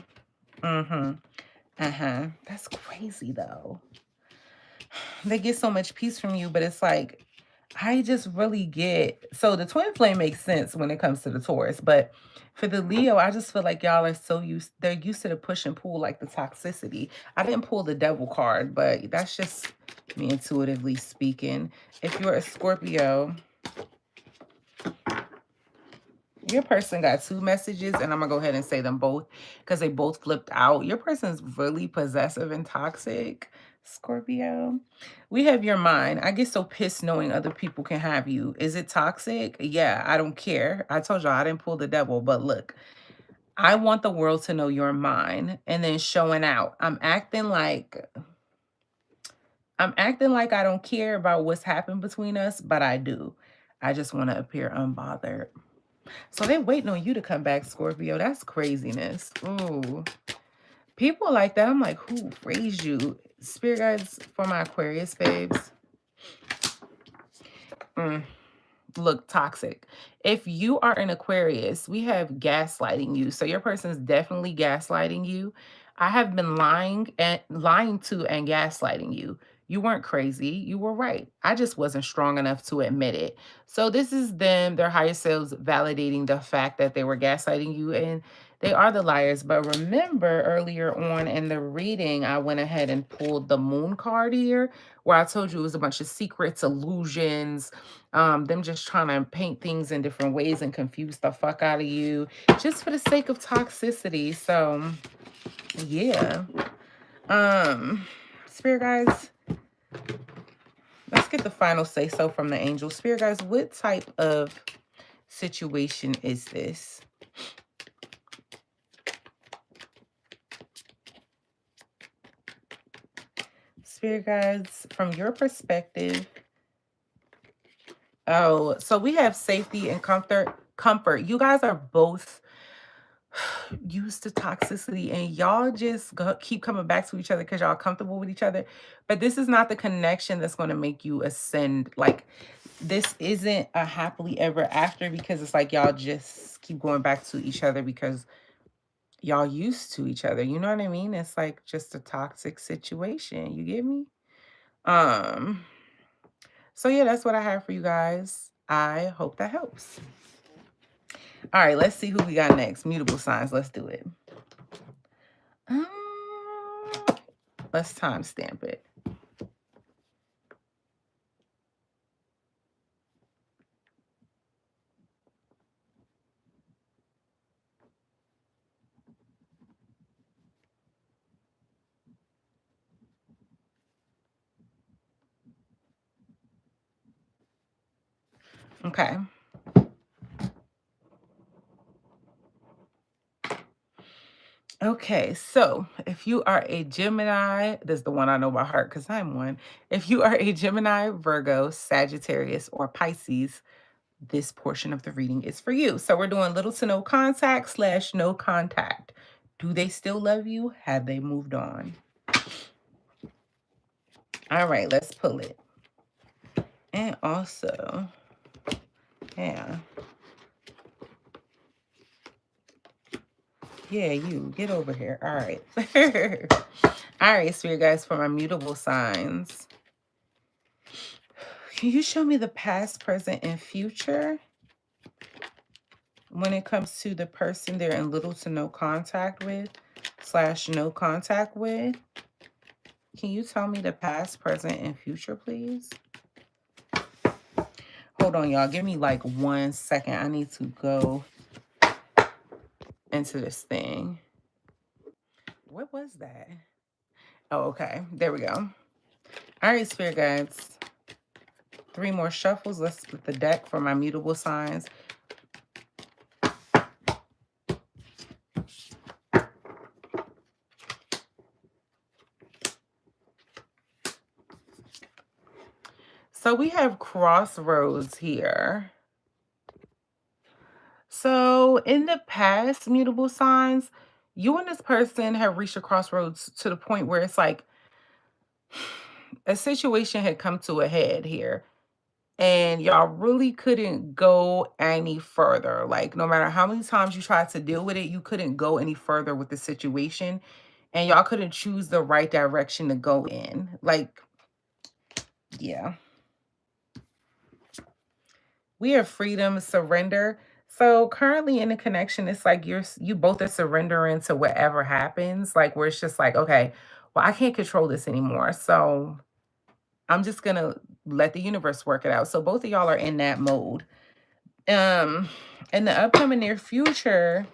That's crazy, though. They get so much peace from you, but it's like, I just really get, so the twin flame makes sense when it comes to the Taurus, but for the Leo, I just feel like y'all are they're used to the push and pull, like the toxicity. I didn't pull the devil card, but that's just me intuitively speaking. If you're a Scorpio, your person got 2 messages, and I'm gonna go ahead and say them both because they both flipped out. Your person's really possessive and toxic. Scorpio. We have your mind. I get so pissed knowing other people can have you. Is it toxic? Yeah, I don't care. I told y'all I didn't pull the devil, but look, I want the world to know you're mine and then showing out. I'm acting like I don't care about what's happened between us, but I do. I just want to appear unbothered. So they waiting on you to come back, Scorpio. That's craziness. Ooh. People like that, I'm like, who raised you? Spirit guides for my Aquarius babes. Look, toxic. If you are an Aquarius, we have gaslighting you. So your person's definitely gaslighting you. I have been lying to and gaslighting you. You weren't crazy. You were right. I just wasn't strong enough to admit it. So this is them, their higher selves validating the fact that they were gaslighting you, and they are the liars. But remember earlier on in the reading, I went ahead and pulled the moon card here, where I told you it was a bunch of secrets, illusions, them just trying to paint things in different ways and confuse the fuck out of you just for the sake of toxicity. So yeah. Spirit guys, let's get the final say so from the angels. Spirit guys, what type of situation is this? Spirit guides, from your perspective. Oh, so we have safety and comfort. You guys are both used to toxicity, and y'all just keep coming back to each other because y'all comfortable with each other. But this is not the connection that's going to make you ascend. Like, this isn't a happily ever after, because it's like y'all just keep going back to each other because y'all used to each other. You know what I mean? It's like just a toxic situation. You get me? Um, so yeah, that's what I have for you guys. I hope that helps. All right, let's see who we got next. Mutable signs. Let's do it. Um, let's timestamp it. Okay. Okay, so if you are a Gemini, this is the one I know by heart because I'm one. If you are a Gemini, Virgo, Sagittarius, or Pisces, this portion of the reading is for you. So we're doing little to no contact / no contact. Do they still love you? Have they moved on? All right, let's pull it. And also, yeah. Yeah, you get over here. All right. All right, Spirit guys, for my mutable signs. Can you show me the past, present, and future when it comes to the person they're in little to no contact with / no contact with? Can you tell me the past, present, and future, please? Hold on, y'all. Give me like 1 second. I need to go into this thing. What was that? Oh, okay. There we go. All right, Spirit guides. 3 more shuffles. Let's split the deck for my mutable signs. So we have crossroads here. So in the past, mutable signs, you and this person have reached a crossroads to the point where it's like a situation had come to a head here, and y'all really couldn't go any further. Like, no matter how many times you tried to deal with it, you couldn't go any further with the situation, and y'all couldn't choose the right direction to go in. Like, yeah. We have freedom, surrender. So currently in the connection, it's like you both are surrendering to whatever happens. Like, where it's just like, okay, well, I can't control this anymore. So I'm just gonna let the universe work it out. So both of y'all are in that mode. In the upcoming near future,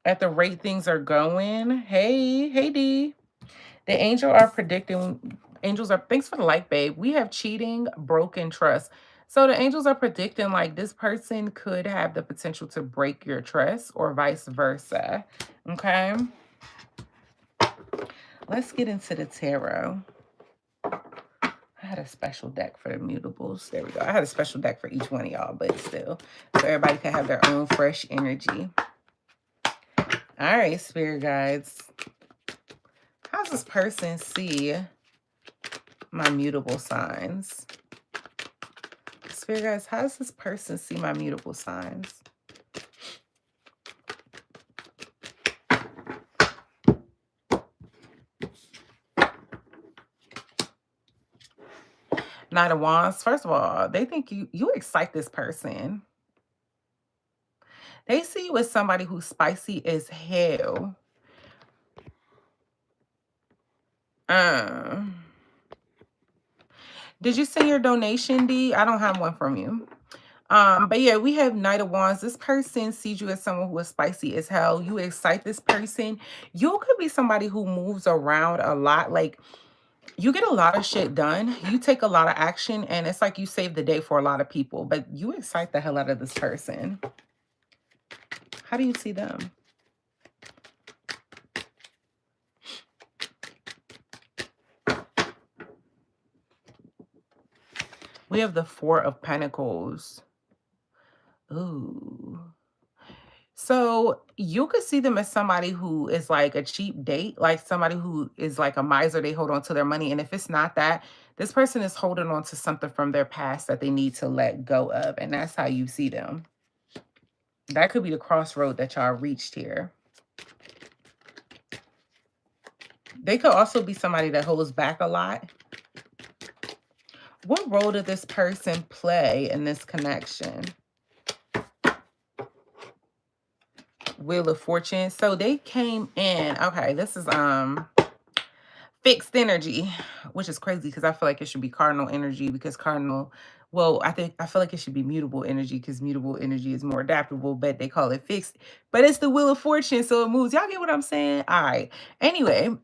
at the rate things are going, hey D, The angel are predicting, angels are, thanks for the like, babe. We have cheating, broken trust. So the angels are predicting like this person could have the potential to break your trust or vice versa. Okay. Let's get into the tarot. I had a special deck for the mutables. There we go. I had a special deck for each one of y'all, but still. So everybody can have their own fresh energy. All right, spirit guides. How does this person see my mutable signs? Spirit guides, how does this person see my mutable signs? Knight of Wands. First of all, they think you excite this person. They see you as somebody who's spicy as hell. Did you send your donation, D? I don't have one from you. But yeah, we have Knight of Wands. This person sees you as someone who is spicy as hell. You excite this person. You could be somebody who moves around a lot. Like, you get a lot of shit done. You take a lot of action, and it's like you save the day for a lot of people. But you excite the hell out of this person. How do you see them? We have the Four of Pentacles. Ooh. So you could see them as somebody who is like a cheap date, like somebody who is like a miser. They hold on to their money. And if it's not that, this person is holding on to something from their past that they need to let go of. And that's how you see them. That could be the crossroad that y'all reached here. They could also be somebody that holds back a lot. What role did this person play in this connection? Wheel of Fortune. So they came in. Okay, this is fixed energy, which is crazy because I feel like it should be cardinal energy because cardinal, well, I feel like it should be mutable energy because mutable energy is more adaptable, but they call it fixed. But it's the Wheel of Fortune, so it moves. Y'all get what I'm saying? All right. Anyway,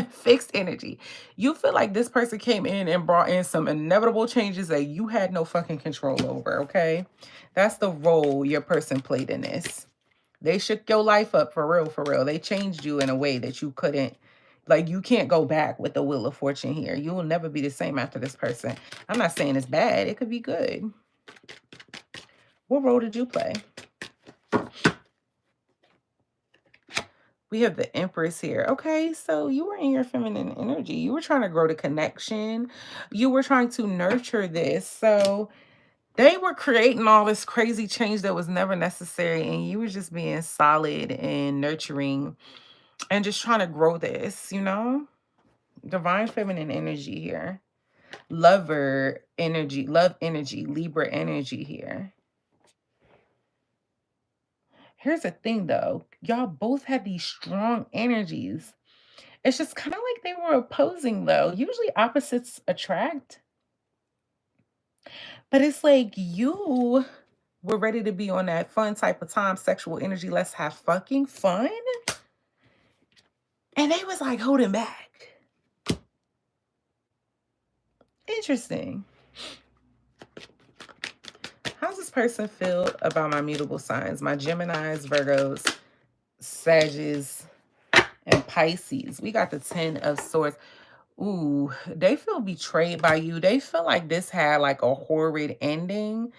fixed energy. You feel like this person came in and brought in some inevitable changes that you had no fucking control over, okay? That's the role your person played in this. They shook your life up for real, for real. They changed you in a way that you couldn't, like, you can't go back with the Wheel of Fortune here. You will never be the same after this person. I'm not saying it's bad. It could be good. What role did you play? We have the Empress here. Okay, so you were in your feminine energy. You were trying to grow the connection. You were trying to nurture this. So they were creating all this crazy change that was never necessary. And you were just being solid and nurturing and just trying to grow this, you know? Divine feminine energy here. Lover energy, love energy, Libra energy here. Here's the thing though. Y'all both had these strong energies. It's just kind of like they were opposing though. Usually opposites attract. But it's like you were ready to be on that fun type of time, sexual energy. Let's have fucking fun. And they was like holding back. Interesting. How's this person feel about my mutable signs? My Geminis, Virgos, Sagittarius, and Pisces. We got the 10 of Swords. Ooh, they feel betrayed by you. They feel like this had like a horrid ending.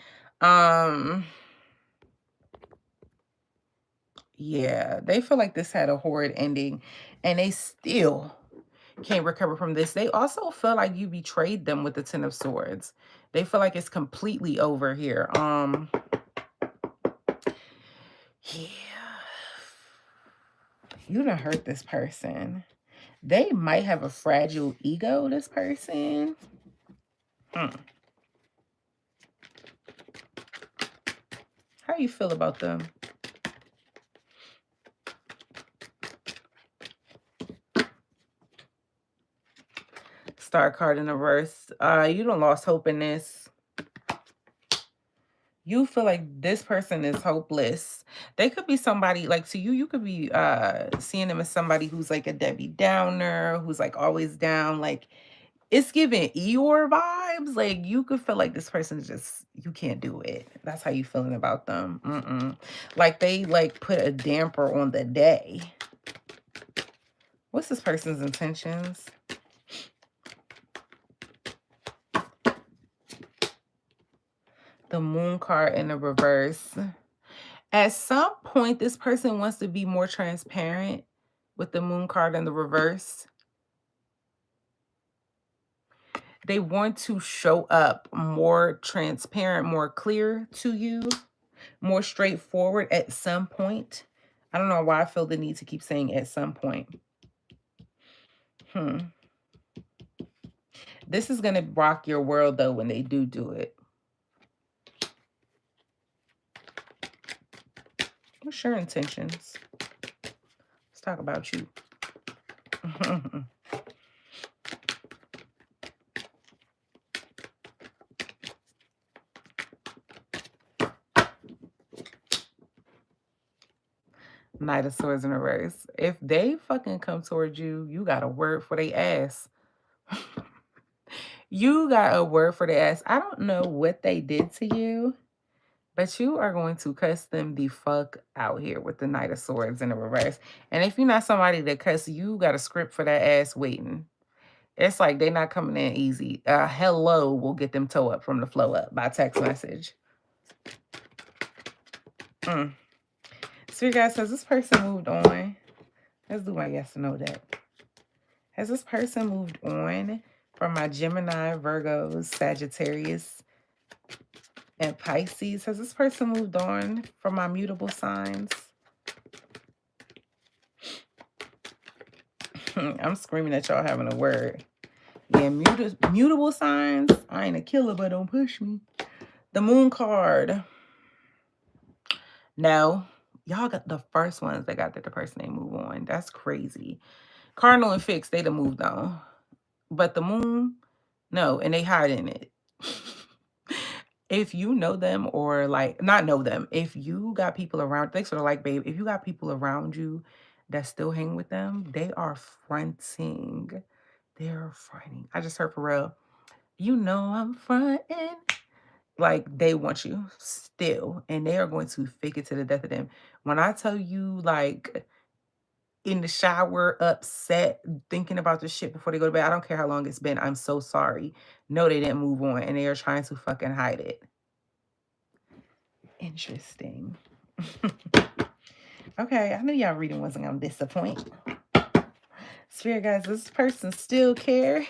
Yeah, they feel like this had a horrid ending and they still can't recover from this. They also feel like you betrayed them with the 10 of Swords. They feel like it's completely over here. Yeah. You done hurt this person. They might have a fragile ego, this person. How you feel about them? Star card in reverse. You done lost hope in this. You feel like this person is hopeless. They could be somebody like to you, you could be seeing them as somebody who's like a Debbie Downer, who's like always down. Like it's giving Eeyore vibes. Like you could feel like this person just you can't do it. That's how you feeling about them. Like they like put a damper on the day. What's this person's intentions? The Moon card in the reverse. At some point, this person wants to be more transparent with the Moon card in the reverse. They want to show up more transparent, more clear to you, more straightforward at some point. I don't know why I feel the need to keep saying at some point. This is going to rock your world, though, when they do it. What's your intentions? Let's talk about you. Knight of Swords in reverse. If they fucking come towards you, you got a word for they ass. You got a word for the ass. I don't know what they did to you, but you are going to cuss them the fuck out here with the Knight of Swords in the reverse. And if you're not somebody that cuss, you got a script for that ass waiting. It's like they're not coming in easy. Hello will get them toe up from the flow up by text message. So you guys, has this person moved on? Let's do my yes or no deck. Has this person moved on from my Gemini, Virgos, Sagittarius, and Pisces? Has this person moved on from my mutable signs? I'm screaming at y'all having a word. Yeah, mutable signs. I ain't a killer, but don't push me. The Moon card. No. Y'all got the first ones that got that the person ain't move on. That's crazy. Cardinal and Fixed, they done moved on. But the Moon, no, and they hiding it. If you know them or like, not know them, if you got people around, thanks for the like, babe. If you got people around you that still hang with them, they are fronting. They're fronting. I just heard for real. You know I'm fronting. Like they want you still, and they are going to fake it to the death of them. When I tell you, like in the shower, upset, thinking about this shit before they go to bed, I don't care how long it's been. I'm so sorry. No, they didn't move on, and they are trying to fucking hide it. Interesting. Okay, I knew y'all reading wasn't gonna disappoint. Spirit guys, this person still care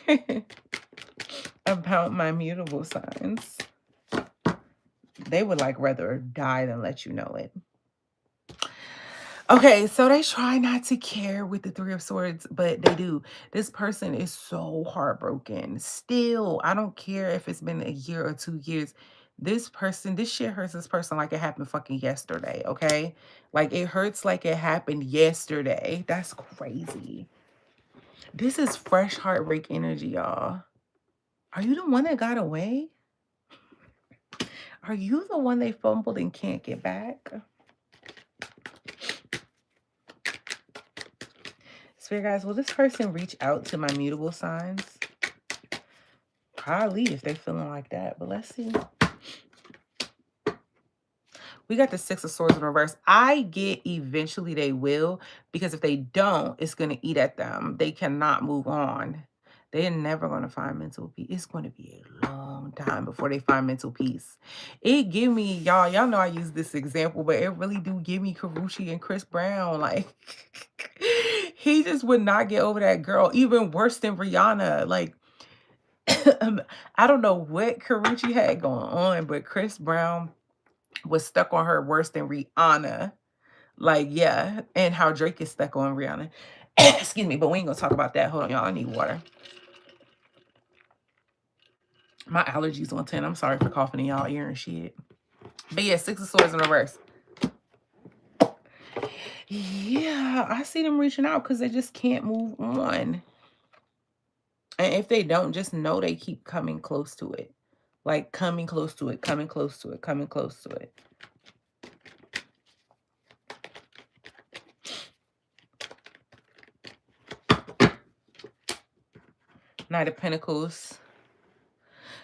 about my mutable signs. They would like rather die than let you know it. Okay, so they try not to care with the Three of Swords, but they do. This person is so heartbroken. Still, I don't care if it's been a year or 2 years. This person, this shit hurts this person like it happened fucking yesterday, okay? Like it hurts like it happened yesterday. That's crazy. This is fresh heartbreak energy, y'all. Are you the one that got away? Are you the one they fumbled and can't get back? Spirit guys, will this person reach out to my mutable signs? Probably if they're feeling like that, but let's see. We got the Six of Swords in reverse. I get eventually they will, because if they don't, it's going to eat at them. They cannot move on. They're never going to find mental peace. It's going to be a long time before they find mental peace. It give me, y'all know I use this example, but it really do give me Karuchi and Chris Brown. Like, he just would not get over that girl, even worse than Rihanna. Like, I don't know what Karuchi had going on, but Chris Brown was stuck on her worse than Rihanna. Like, yeah. And how Drake is stuck on Rihanna. Excuse me, but we ain't gonna talk about that. Hold on, y'all. I need water. My allergies on 10. I'm sorry for coughing in y'all ear and shit. But yeah, Six of Swords in reverse. Yeah, I see them reaching out because they just can't move on. And if they don't, just know they keep coming close to it. Like coming close to it, coming close to it, coming close to it. Knight of Pentacles.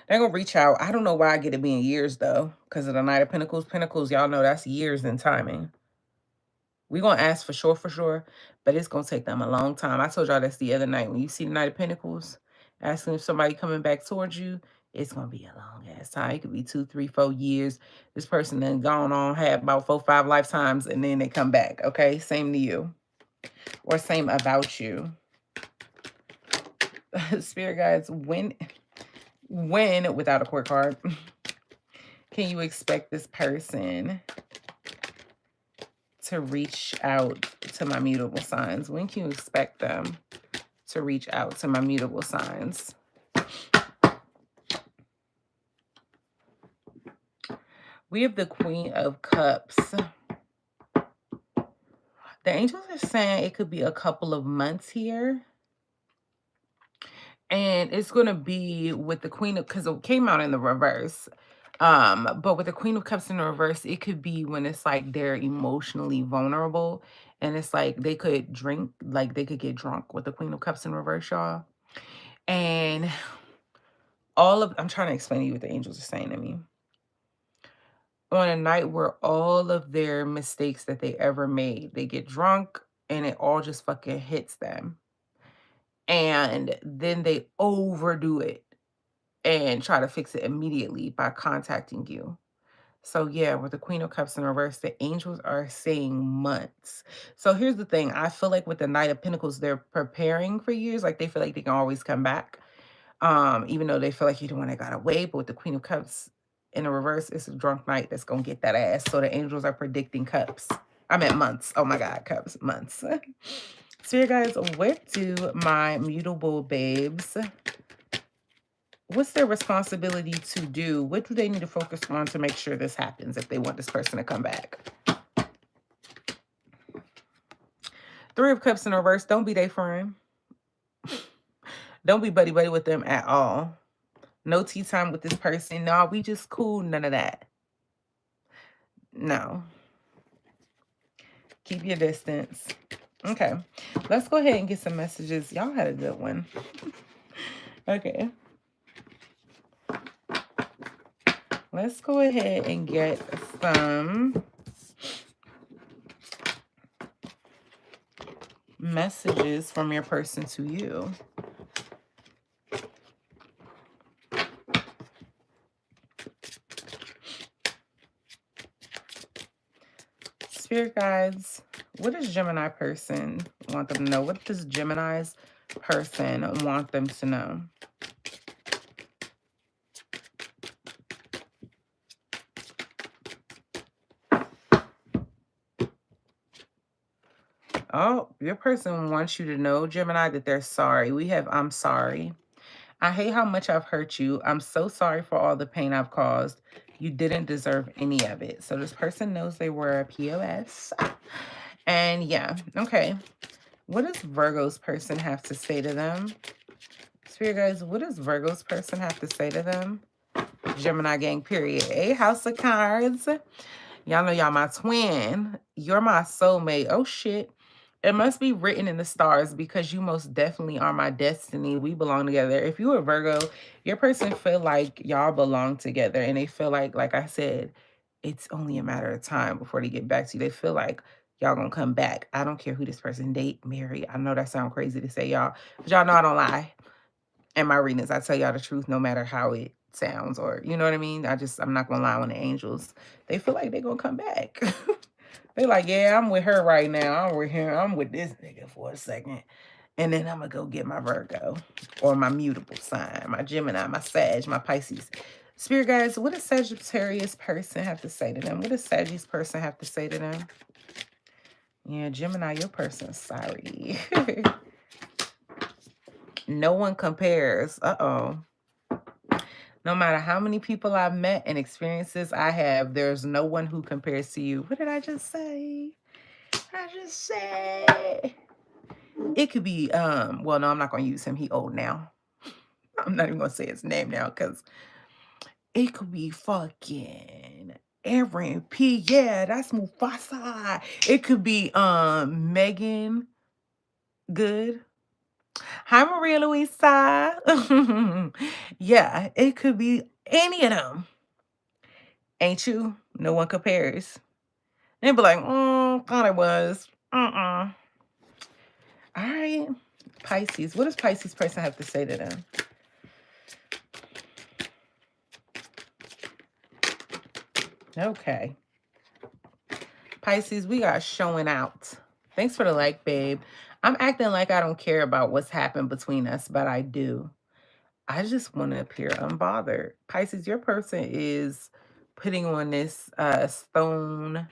They're going to reach out. I don't know why I get it being years, though, because of the Knight of Pentacles. Pentacles, y'all know that's years in timing. We're going to ask for sure, but it's going to take them a long time. I told y'all this the other night. When you see the Knight of Pentacles, asking if somebody coming back towards you, it's going to be a long-ass time. It could be 2, 3, 4 years. This person then gone on, had about 4, 5 lifetimes, and then they come back, okay? Same to you. Or same about you. Spirit guides, when, without a court card, can you expect this person to reach out to my mutable signs? When can you expect them to reach out to my mutable signs? We have the Queen of Cups. The angels are saying it could be a couple of months here. And it's going to be with the Queen of, because it came out in the reverse. But with the Queen of Cups in the reverse, it could be when it's like they're emotionally vulnerable. And it's like they could drink, like they could get drunk with the Queen of Cups in reverse, y'all. And I'm trying to explain to you what the angels are saying to me. On a night where all of their mistakes that they ever made, they get drunk and it all just fucking hits them. And then they overdo it and try to fix it immediately by contacting you. So yeah, with the Queen of Cups in reverse, the angels are saying months. So here's the thing. I feel like with the Knight of Pentacles, they're preparing for years. Like they feel like they can always come back. Even though they feel like you're the one that got away. But with the Queen of Cups in the reverse, it's a drunk night that's going to get that ass. So the angels are predicting cups. I meant months. Oh my God, cups, months. So you guys, what do my mutable babes, what's their responsibility to do? What do they need to focus on to make sure this happens if they want this person to come back? Three of Cups in reverse. Don't be their friend. Don't be buddy-buddy with them at all. No tea time with this person. No, we just cool. None of that. No. Keep your distance. Okay. Let's go ahead and get some messages. Y'all had a good one. Okay. Let's go ahead and get some messages from your person to you. Spirit guides, what does Gemini person want them to know? What does Gemini's person want them to know? Oh, your person wants you to know, Gemini, that they're sorry. We have, I'm sorry. I hate how much I've hurt you. I'm so sorry for all the pain I've caused. You didn't deserve any of it. So this person knows they were a POS. And yeah, okay. What does Virgo's person have to say to them? Spirit guys, what does Virgo's person have to say to them? Gemini gang, period. A house of cards. Y'all know y'all my twin. You're my soulmate. Oh, shit. It must be written in the stars because you most definitely are my destiny. We belong together. If you're a Virgo, your person feel like y'all belong together. And they feel like I said, it's only a matter of time before they get back to you. They feel like y'all gonna come back. I don't care who this person date, marry. I know that sounds crazy to say, y'all. But y'all know I don't lie. In my readings, I tell y'all the truth no matter how it sounds, or you know what I mean? I'm not gonna lie on the angels. They feel like they're gonna come back. They're like, yeah, I'm with her right now. I'm with this nigga for a second. And then I'm gonna go get my Virgo or my mutable sign, my Gemini, my Sag, my Pisces. Spirit guys, what does Sagittarius person have to say to them? What does Sagittarius person have to say to them? Yeah, Gemini, your person's sorry. No one compares. Uh-oh. No matter how many people I've met and experiences I have, there's no one who compares to you. What did I just say? I just said it could be, well, no, I'm not going to use him. He old now. I'm not even going to say his name now because It could be fucking Aaron P. Yeah, that's Mufasa. It could be Megan Good. Hi, Maria Luisa. Yeah, it could be any of them. Ain't you? No one compares. They'd be like, thought it was. All right. Pisces. What does Pisces person have to say to them? Okay. Pisces, we got showing out. Thanks for the like, babe. I'm acting like I don't care about what's happened between us, but I do. I just want to appear unbothered. Pisces, your person is putting on this stone,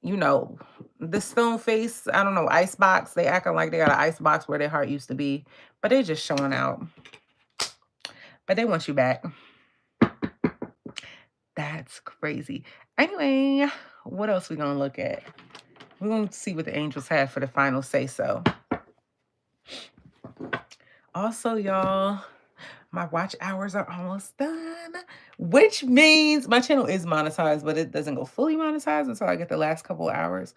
you know, the stone face, I don't know, ice box. They acting like they got an ice box where their heart used to be, but they just showing out. But they want you back. That's crazy. Anyway, what else we gonna look at? We're gonna see what the angels have for the final say so. Also, y'all, my watch hours are almost done, which means my channel is monetized, but it doesn't go fully monetized until I get the last couple hours,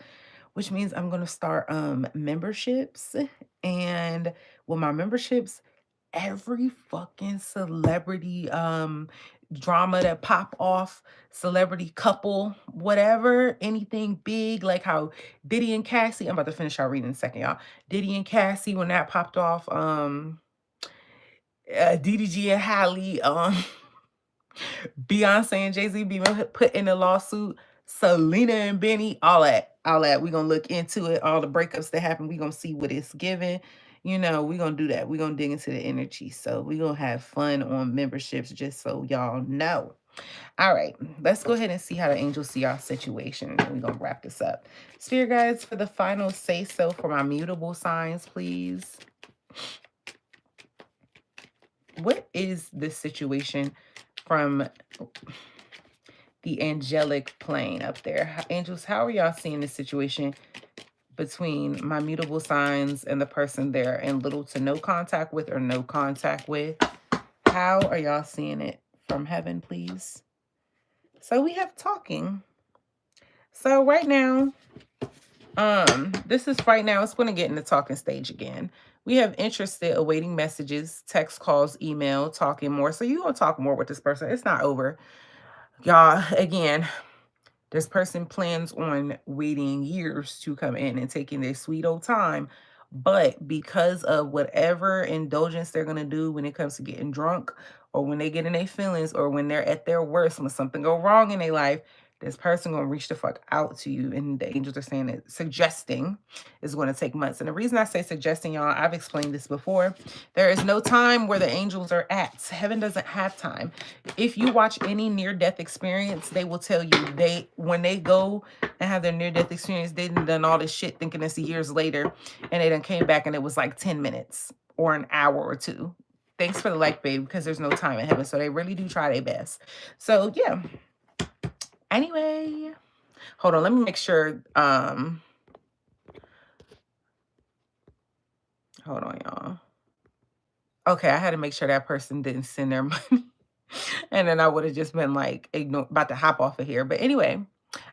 which means I'm going to start memberships. And with my memberships, every fucking celebrity drama that pop off, celebrity couple, whatever, anything big, like how Diddy and Cassie, I'm about to finish our reading in a second, y'all. Diddy and Cassie, when that popped off, DDG and Halle, Beyonce and Jay-Z being put in a lawsuit, Selena and Benny, all that. We're gonna look into it, all the breakups that happen. We're gonna see what it's giving. You know, we're gonna do that. We're gonna dig into the energy. So we're gonna have fun on memberships, just so y'all know. All right, let's go ahead and see how the angels see our situation. We're gonna wrap this up. Spirit guides, for the final say so for my mutable signs, please. What is this situation from the angelic plane up there? Angels, how are y'all seeing this situation between my mutable signs and the person they're in little to no contact with or no contact with? How are y'all seeing it from heaven, please? So we have talking. So right now, this is right now, it's going to get in the talking stage again. We have interested, awaiting messages, text, calls, email, talking more. So you're going to talk more with this person. It's not over. Y'all, again, this person plans on waiting years to come in and taking their sweet old time. But because of whatever indulgence they're going to do when it comes to getting drunk, or when they get in their feelings, or when they're at their worst, when something go wrong in their life, this person going to reach the fuck out to you. And the angels are saying that suggesting is going to take months. And the reason I say suggesting, y'all, I've explained this before. There is no time where the angels are at. Heaven doesn't have time. If you watch any near-death experience, they will tell you when they go and have their near-death experience, they done all this shit thinking it's years later, and they done came back and it was like 10 minutes or an hour or two. Thanks for the like, babe, because there's no time in heaven. So they really do try their best. So yeah. Anyway, hold on. Let me make sure. Hold on, y'all. Okay, I had to make sure that person didn't send their money. And then I would have just been like, about to hop off of here. But anyway,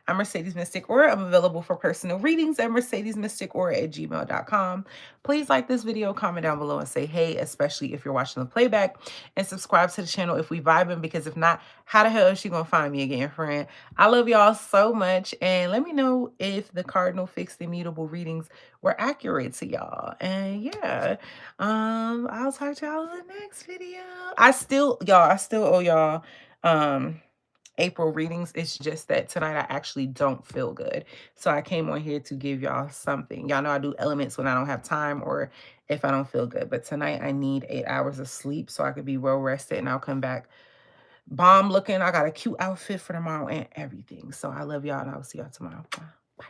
I'm Mercedes Mystic Aura. I'm available for personal readings at mercedesmysticaura@gmail.com. Please like this video, comment down below, and say hey, especially if you're watching the playback. And subscribe to the channel if we vibing, because if not, how the hell is she going to find me again, friend? I love y'all so much. And let me know if the Cardinal fixed immutable readings were accurate to y'all. And yeah, I'll talk to y'all in the next video. I still owe y'all April readings. It's just that tonight I actually don't feel good. So I came on here to give y'all something. Y'all know I do elements when I don't have time or if I don't feel good. But tonight I need 8 hours of sleep so I could be well rested, and I'll come back bomb looking. I got a cute outfit for tomorrow and everything. So I love y'all, and I'll see y'all tomorrow. Bye.